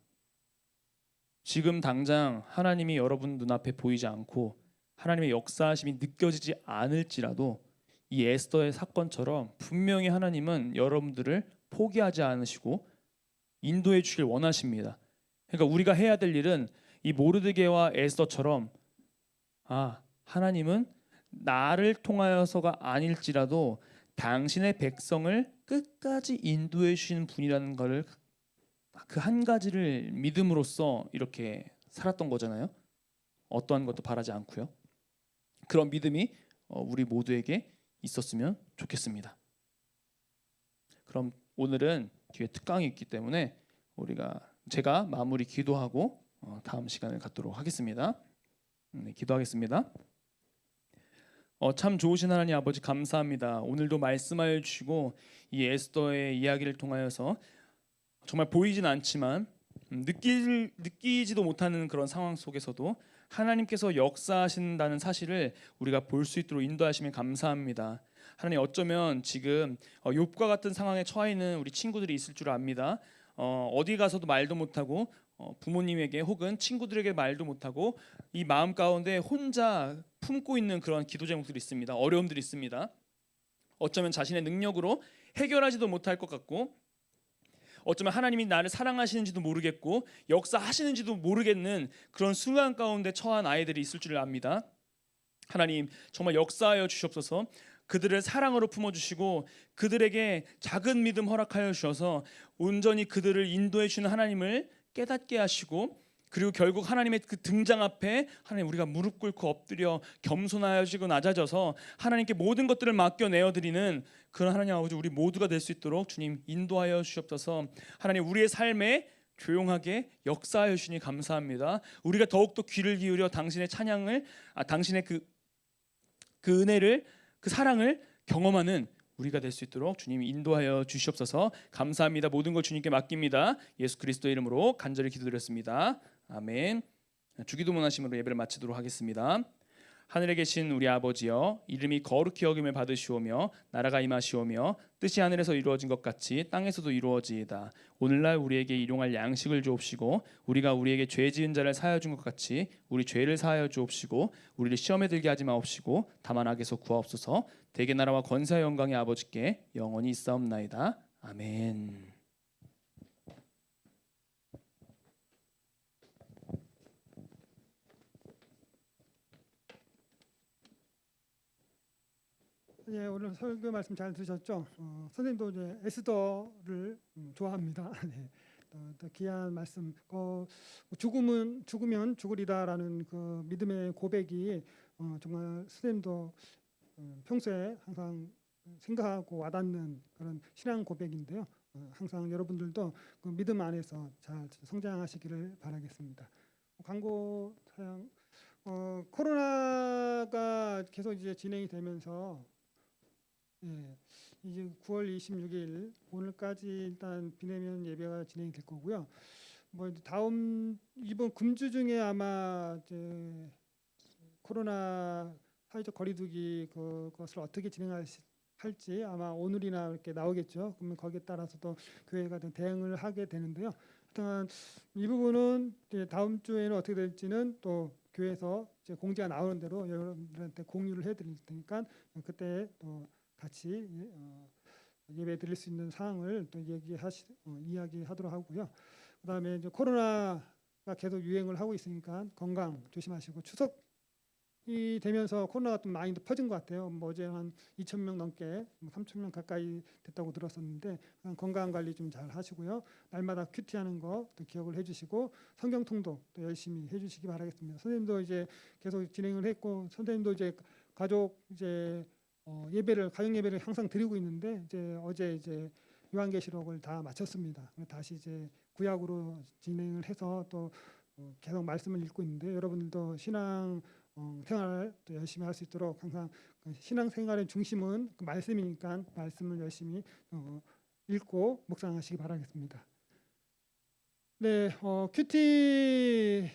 지금 당장 하나님이 여러분 눈앞에 보이지 않고 하나님의 역사하심이 느껴지지 않을지라도 이 에스더의 사건처럼 분명히 하나님은 여러분들을 포기하지 않으시고 인도해 주길 원하십니다. 그러니까 우리가 해야 될 일은 이 모르드게와 에스더처럼 하나님은 나를 통하여서가 아닐지라도 당신의 백성을 끝까지 인도해 주시는 분이라는 것을 그 한 가지를 믿음으로써 이렇게 살았던 거잖아요. 어떠한 것도 바라지 않고요. 그런 믿음이 우리 모두에게 있었으면 좋겠습니다. 그럼 오늘은 뒤에 특강이 있기 때문에 제가 마무리 기도하고 다음 시간을 갖도록 하겠습니다. 기도하겠습니다. 참 좋으신 하나님 아버지 감사합니다. 오늘도 말씀하여 주시고 이 에스더의 이야기를 통하여서 정말 보이진 않지만 느끼지도 못하는 그런 상황 속에서도 하나님께서 역사하신다는 사실을 우리가 볼 수 있도록 인도하시면 감사합니다. 하나님 어쩌면 지금 욥과 같은 상황에 처해 있는 우리 친구들이 있을 줄 압니다. 어디 가서도 말도 못하고 부모님에게 혹은 친구들에게 말도 못하고 이 마음 가운데 혼자 품고 있는 그런 기도 제목들이 있습니다. 어려움들이 있습니다. 어쩌면 자신의 능력으로 해결하지도 못할 것 같고 어쩌면 하나님이 나를 사랑하시는지도 모르겠고 역사하시는지도 모르겠는 그런 순간 가운데 처한 아이들이 있을 줄 압니다. 하나님 정말 역사하여 주시옵소서. 그들을 사랑으로 품어주시고 그들에게 작은 믿음 허락하여 주셔서 온전히 그들을 인도해 주시는 하나님을 깨닫게 하시고 그리고 결국 하나님의 그 등장 앞에 하나님 우리가 무릎 꿇고 엎드려 겸손하여지고 낮아져서 하나님께 모든 것들을 맡겨내어 드리는 그런 하나님 아버지 우리 모두가 될 수 있도록 주님 인도하여 주옵소서. 하나님 우리의 삶에 조용하게 역사하여 주시니 감사합니다. 우리가 더욱더 귀를 기울여 당신의 찬양을 당신의 그 은혜를 그 사랑을 경험하는 우리가 될 수 있도록 주님이 인도하여 주시옵소서. 감사합니다. 모든 걸 주님께 맡깁니다. 예수 그리스도의 이름으로 간절히 기도드렸습니다. 아멘. 주기도문 하심으로 예배를 마치도록 하겠습니다. 하늘에 계신 우리 아버지여, 이름이 거룩히 여김을 받으시오며 나라가 임하시오며 뜻이 하늘에서 이루어진 것 같이 땅에서도 이루어지이다. 오늘날 우리에게 일용할 양식을 주옵시고 우리가 우리에게 죄 지은 자를 사하여 준 것 같이 우리 죄를 사하여 주옵시고 우리를 시험에 들게 하지 마옵시고 다만 악에서 구하옵소서. 대개 나라와 권세와 영광의 아버지께 영원히 있사옵나이다. 아멘. 예, 오늘 설교 말씀 잘 들으셨죠? 선생님도 이제 에스더를 좋아합니다. 네. 또 귀한 말씀. 죽으면 죽으리다라는 그 믿음의 고백이 정말 선생님도 평소에 항상 생각하고 와닿는 그런 신앙 고백인데요. 항상 여러분들도 그 믿음 안에서 잘 성장하시기를 바라겠습니다. 광고 사양. 코로나가 계속 이제 진행이 되면서 이제 9월 26일 오늘까지 일단 비대면 예배가 진행이 될 거고요. 뭐 다음 이번 금주 중에 아마 이제 코로나 사회적 거리두기 그것을 어떻게 진행할지 아마 오늘이나 이렇게 나오겠죠. 그러면 거기에 따라서도 교회가 대응을 하게 되는데요. 일단 이 부분은 이제 다음 주에는 어떻게 될지는 또 교회에서 이제 공지가 나오는 대로 여러분들한테 공유를 해드릴 테니까 그때 또 같이 예배 드릴 수 있는 사항을 또 이야기하도록 하고요. 그다음에 이제 코로나가 계속 유행을 하고 있으니까 건강 조심하시고 추석이 되면서 코로나가 좀 많이 퍼진 것 같아요. 뭐 어제 한 2,000명 넘게 3,000명 가까이 됐다고 들었었는데 건강 관리 좀 잘 하시고요. 날마다 큐티하는 거 또 기억을 해주시고 성경 통독 또 열심히 해주시기 바라겠습니다. 선생님도 이제 계속 진행을 했고 선생님도 이제 가족 이제 가정 예배를 항상 드리고 있는데 이제 어제 이제 요한계시록을 다 마쳤습니다. 다시 이제 구약으로 진행을 해서 또 계속 말씀을 읽고 있는데 여러분들도 신앙 생활 또 열심히 할 수 있도록 항상 그 신앙 생활의 중심은 그 말씀이니까 말씀을 열심히 읽고 묵상하시기 바라겠습니다. 네, 큐티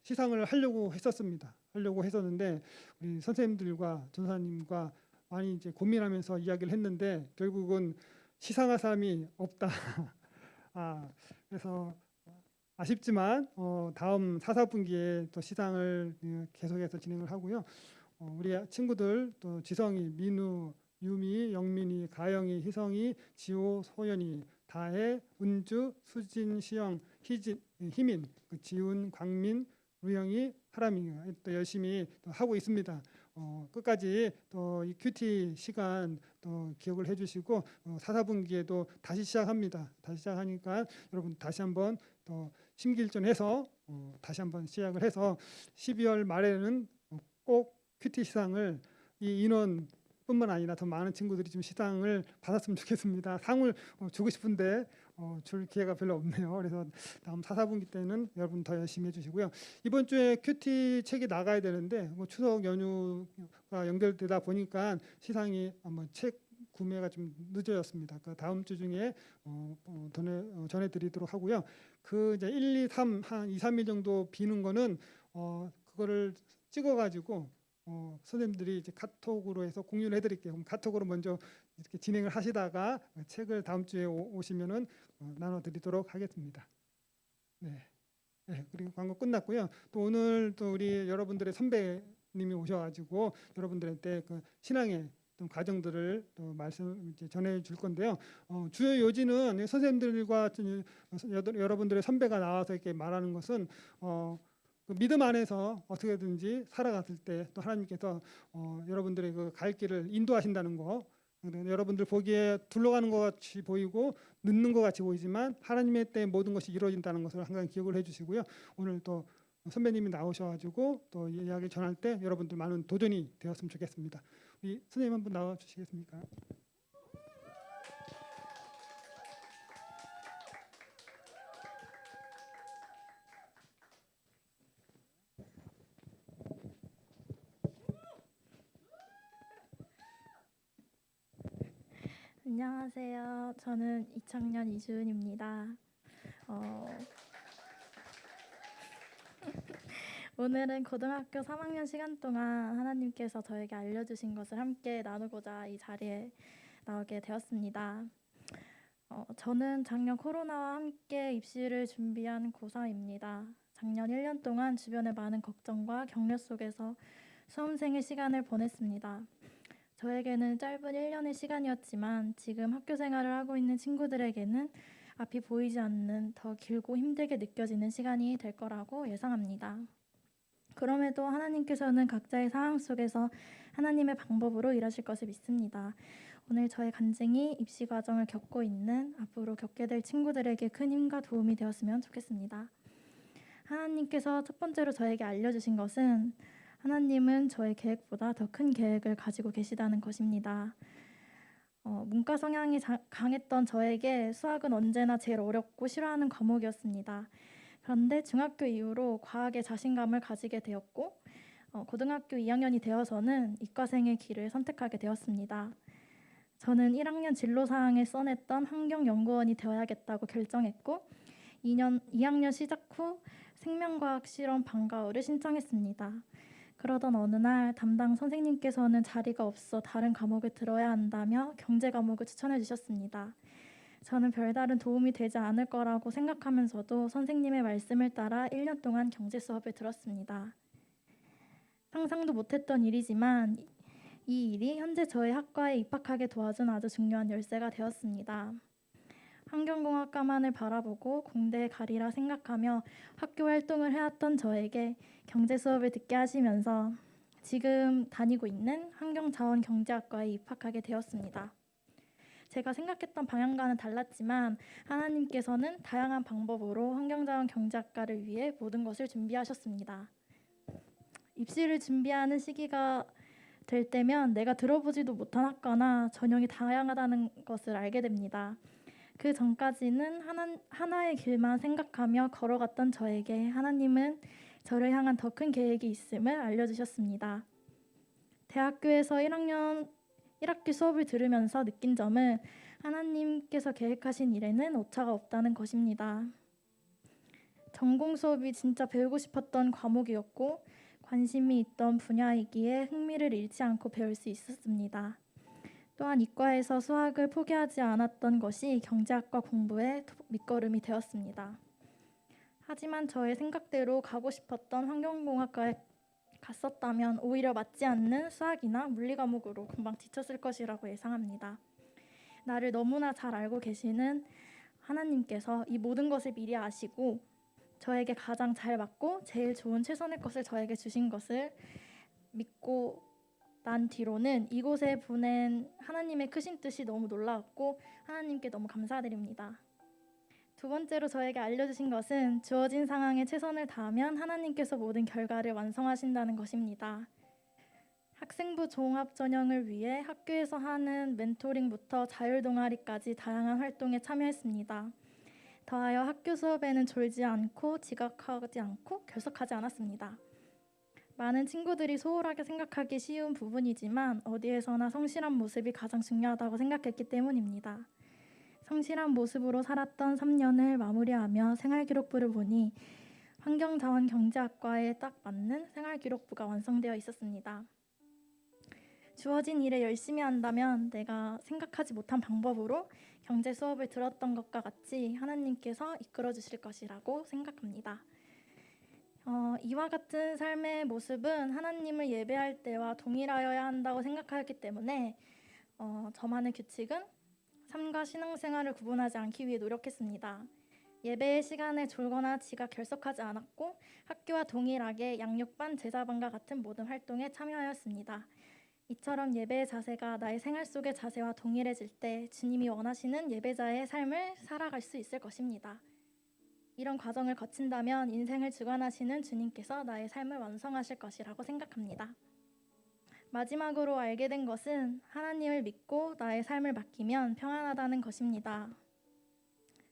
시상을 하려고 했었는데 우리 선생님들과 전사님과 많이 이제 고민하면서 이야기를 했는데 결국은 시상할 사람이 없다. 그래서 아쉽지만 다음 4, 4분기에 또 시상을 계속해서 진행을 하고요. 우리 친구들 또 지성이, 민우, 유미, 영민이, 가영이, 희성이, 지호, 소연이, 다혜, 은주, 수진, 시영, 희민, 지훈, 광민, 루영이, 하람이가 또 열심히 또 하고 있습니다. 끝까지 또 이 큐티 시간 또 기억을 해주시고 4, 4분기에도 다시 시작합니다. 다시 시작하니까 여러분 다시 한번 또 심기일전해서 다시 한번 시작을 해서 12월 말에는 꼭 큐티 시상을 이 인원뿐만 아니라 더 많은 친구들이 좀 시상을 받았으면 좋겠습니다. 상을 주고 싶은데 줄 기회가 별로 없네요. 그래서 다음 4, 4분기 때는 여러분 더 열심히 해주시고요. 이번 주에 큐티 책이 나가야 되는데 추석 연휴가 연결되다 보니까 시상이 책 구매가 좀 늦어졌습니다. 그러니까 다음 주 중에 전해드리도록 하고요. 그 이제 1, 2, 3, 한 2, 3일 정도 비는 거는 그거를 찍어가지고 선생님들이 이제 카톡으로 해서 공유를 해드릴게요. 그럼 카톡으로 먼저 이렇게 진행을 하시다가 책을 다음 주에 오시면은 나눠드리도록 하겠습니다. 네. 그리고 광고 끝났고요. 또 오늘 또 우리 여러분들의 선배님이 오셔가지고 여러분들한테 그 신앙의 좀 과정들을 또 말씀 이제 전해줄 건데요. 주요 요지는 선생님들과 여러분들의 선배가 나와서 이렇게 말하는 것은 그 믿음 안에서 어떻게든지 살아갔을 때 또 하나님께서 여러분들의 그 갈 길을 인도하신다는 거. 여러분들 보기에 둘러가는 것 같이 보이고 늦는 것 같이 보이지만 하나님의 때에 모든 것이 이루어진다는 것을 항상 기억을 해주시고요. 오늘 또 선배님이 나오셔가지고 또 이야기 전할 때 여러분들 많은 도전이 되었으면 좋겠습니다. 우리 선생님 한번 나와 주시겠습니까? 안녕하세요. 저는 2학년 이주은입니다. 오늘은 고등학교 3학년 시간 동안 하나님께서 저에게 알려주신 것을 함께 나누고자 이 자리에 나오게 되었습니다. 저는 작년 코로나와 함께 입시를 준비한 고3입니다. 작년 1년 동안 주변의 많은 걱정과 격려 속에서 수험생의 시간을 보냈습니다. 저에게는 짧은 1년의 시간이었지만 지금 학교 생활을 하고 있는 친구들에게는 앞이 보이지 않는 더 길고 힘들게 느껴지는 시간이 될 거라고 예상합니다. 그럼에도 하나님께서는 각자의 상황 속에서 하나님의 방법으로 일하실 것을 믿습니다. 오늘 저의 간증이 입시 과정을 겪고 있는 앞으로 겪게 될 친구들에게 큰 힘과 도움이 되었으면 좋겠습니다. 하나님께서 첫 번째로 저에게 알려주신 것은 하나님은 저의 계획보다 더 큰 계획을 가지고 계시다는 것입니다. 문과 성향이 강했던 저에게 수학은 언제나 제일 어렵고 싫어하는 과목이었습니다. 그런데 중학교 이후로 과학에 자신감을 가지게 되었고 고등학교 2학년이 되어서는 이과생의 길을 선택하게 되었습니다. 저는 1학년 진로사항에 써냈던 환경연구원이 되어야겠다고 결정했고 2학년 시작 후 생명과학 실험 방과후를 신청했습니다. 그러던 어느 날 담당 선생님께서는 자리가 없어 다른 과목을 들어야 한다며 경제 과목을 추천해 주셨습니다. 저는 별다른 도움이 되지 않을 거라고 생각하면서도 선생님의 말씀을 따라 1년 동안 경제 수업을 들었습니다. 상상도 못했던 일이지만 이 일이 현재 저의 학과에 입학하게 도와준 아주 중요한 열쇠가 되었습니다. 환경공학과만을 바라보고 공대에 가리라 생각하며 학교 활동을 해왔던 저에게 경제 수업을 듣게 하시면서 지금 다니고 있는 환경자원경제학과에 입학하게 되었습니다. 제가 생각했던 방향과는 달랐지만 하나님께서는 다양한 방법으로 환경자원경제학과를 위해 모든 것을 준비하셨습니다. 입시를 준비하는 시기가 될 때면 내가 들어보지도 못한 학과나 전형이 다양하다는 것을 알게 됩니다. 그 전까지는 하나의 길만 생각하며 걸어갔던 저에게 하나님은 저를 향한 더 큰 계획이 있음을 알려주셨습니다. 대학교에서 1학기 수업을 들으면서 느낀 점은 하나님께서 계획하신 일에는 오차가 없다는 것입니다. 전공 수업이 진짜 배우고 싶었던 과목이었고 관심이 있던 분야이기에 흥미를 잃지 않고 배울 수 있었습니다. 또한 이과에서 수학을 포기하지 않았던 것이 경제학과 공부의 밑거름이 되었습니다. 하지만 저의 생각대로 가고 싶었던 환경공학과에 갔었다면 오히려 맞지 않는 수학이나 물리 과목으로 금방 지쳤을 것이라고 예상합니다. 나를 너무나 잘 알고 계시는 하나님께서 이 모든 것을 미리 아시고 저에게 가장 잘 맞고 제일 좋은 최선의 것을 저에게 주신 것을 믿고 난 뒤로는 이곳에 보낸 하나님의 크신 뜻이 너무 놀라웠고 하나님께 너무 감사드립니다. 두 번째로 저에게 알려주신 것은 주어진 상황에 최선을 다하면 하나님께서 모든 결과를 완성하신다는 것입니다. 학생부 종합 전형을 위해 학교에서 하는 멘토링부터 자율 동아리까지 다양한 활동에 참여했습니다. 더하여 학교 수업에는 졸지 않고 지각하지 않고 결석하지 않았습니다. 많은 친구들이 소홀하게 생각하기 쉬운 부분이지만 어디에서나 성실한 모습이 가장 중요하다고 생각했기 때문입니다. 성실한 모습으로 살았던 3년을 마무리하며 생활기록부를 보니 환경자원경제학과에 딱 맞는 생활기록부가 완성되어 있었습니다. 주어진 일에 열심히 한다면 내가 생각하지 못한 방법으로 경제 수업을 들었던 것과 같이 하나님께서 이끌어 주실 것이라고 생각합니다. 이와 같은 삶의 모습은 하나님을 예배할 때와 동일하여야 한다고 생각하기 때문에 저만의 규칙은 삶과 신앙생활을 구분하지 않기 위해 노력했습니다. 예배의 시간에 졸거나 지각 결석하지 않았고 학교와 동일하게 양육반, 제자반과 같은 모든 활동에 참여하였습니다. 이처럼 예배의 자세가 나의 생활 속의 자세와 동일해질 때 주님이 원하시는 예배자의 삶을 살아갈 수 있을 것입니다. 이런 과정을 거친다면 인생을 주관하시는 주님께서 나의 삶을 완성하실 것이라고 생각합니다. 마지막으로 알게 된 것은 하나님을 믿고 나의 삶을 맡기면 평안하다는 것입니다.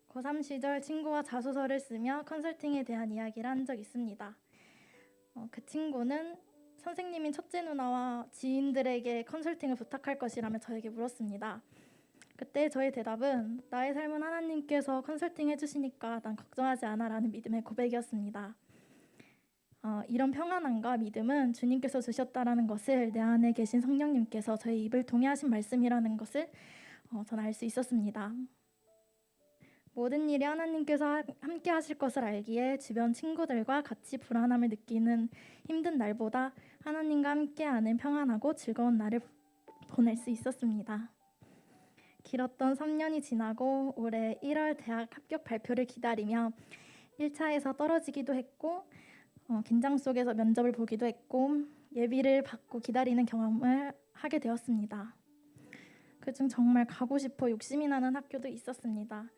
고3 시절 친구와 자소서를 쓰며 컨설팅에 대한 이야기를 한 적 있습니다. 그 친구는 선생님인 첫째 누나와 지인들에게 컨설팅을 부탁할 것이라며 저에게 물었습니다. 그때 저의 대답은 나의 삶은 하나님께서 컨설팅 해주시니까 난 걱정하지 않아 라는 믿음의 고백이었습니다. 이런 평안함과 믿음은 주님께서 주셨다라는 것을 내 안에 계신 성령님께서 저의 입을 통해 하신 말씀이라는 것을 저는 알 수 있었습니다. 모든 일이 하나님께서 함께 하실 것을 알기에 주변 친구들과 같이 불안함을 느끼는 힘든 날보다 하나님과 함께하는 평안하고 즐거운 날을 보낼 수 있었습니다. 길었던 3년이 지나고 올해 1월 대학 합격 발표를 기다리며 1차에서 떨어지기도 했고 긴장 속에서 면접을 보기도 했고 예비를 받고 기다리는 경험을 하게 되었습니다. 그중 정말 가고 싶어 욕심이 나는 학교도 있었습니다.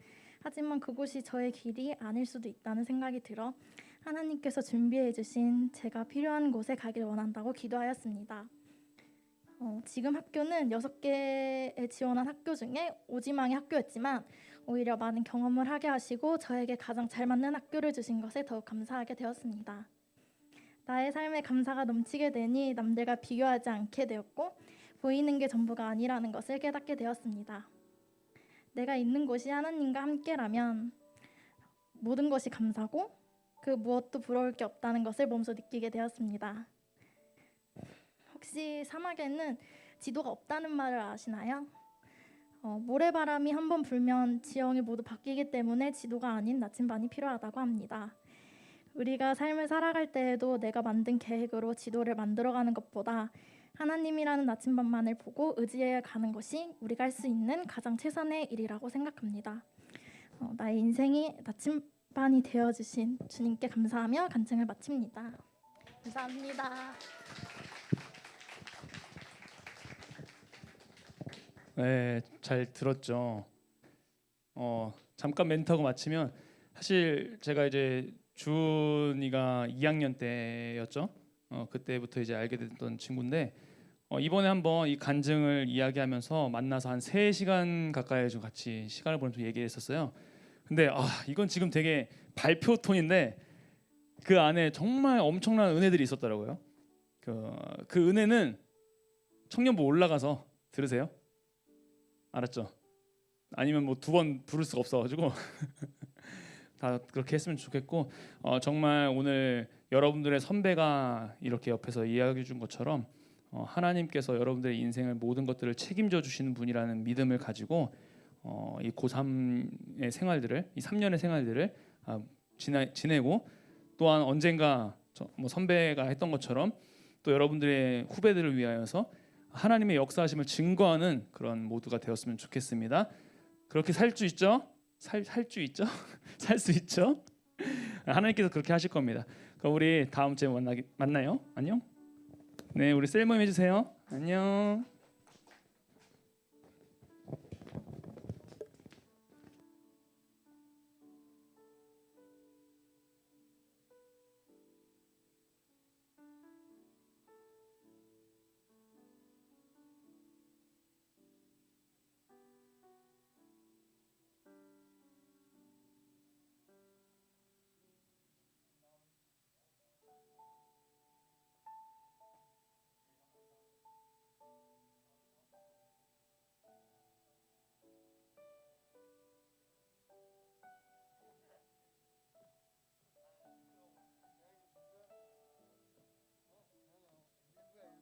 하지만 그곳이 저의 길이 아닐 수도 있다는 생각이 들어 하나님께서 준비해 주신 제가 필요한 곳에 가길 원한다고 기도하였습니다. 지금 학교는 6개에 지원한 학교 중에 오지망의 학교였지만 오히려 많은 경험을 하게 하시고 저에게 가장 잘 맞는 학교를 주신 것에 더욱 감사하게 되었습니다. 나의 삶에 감사가 넘치게 되니 남들과 비교하지 않게 되었고 보이는 게 전부가 아니라는 것을 깨닫게 되었습니다. 내가 있는 곳이 하나님과 함께라면 모든 것이 감사고 그 무엇도 부러울 게 없다는 것을 몸소 느끼게 되었습니다. 혹시 사막에는 지도가 없다는 말을 아시나요? 모래바람이 한번 불면 지형이 모두 바뀌기 때문에 지도가 아닌 나침반이 필요하다고 합니다. 우리가 삶을 살아갈 때에도 내가 만든 계획으로 지도를 만들어가는 것보다 하나님이라는 나침반만을 보고 의지해 가는 것이 우리가 할 수 있는 가장 최선의 일이라고 생각합니다. 나의 인생이 나침반이 되어주신 주님께 감사하며 간증을 마칩니다. 감사합니다. 네, 잘 들었죠. 잠깐 멘트하고 마치면 사실 제가 이제 준이가 2학년 때였죠. 그때부터 이제 알게 됐던 친구인데 이번에 한번 이 간증을 이야기하면서 만나서 한 3시간 가까이 좀 같이 시간을 보내면서 얘기했었어요. 근데 이건 지금 되게 발표 톤인데 그 안에 정말 엄청난 은혜들이 있었더라고요. 그 은혜는 청년부 올라가서 들으세요. 알았죠? 아니면 뭐 2번 부를 수가 없어가지고 다 그렇게 했으면 좋겠고 정말 오늘 여러분들의 선배가 이렇게 옆에서 이야기해 준 것처럼 하나님께서 여러분들의 인생을 모든 것들을 책임져 주시는 분이라는 믿음을 가지고 이 고3의 생활들을 이 3년의 생활들을 지내고 또한 언젠가 뭐 선배가 했던 것처럼 또 여러분들의 후배들을 위하여서 하나님의 역사하심을 증거하는 그런 모두가 되었으면 좋겠습니다. 그렇게 살 수 있죠? 살 수 있죠? 살 수 있죠? 하나님께서 그렇게 하실 겁니다. 그럼 우리 다음 주에 만나요. 안녕. 네, 우리 셀모임 해주세요. 안녕.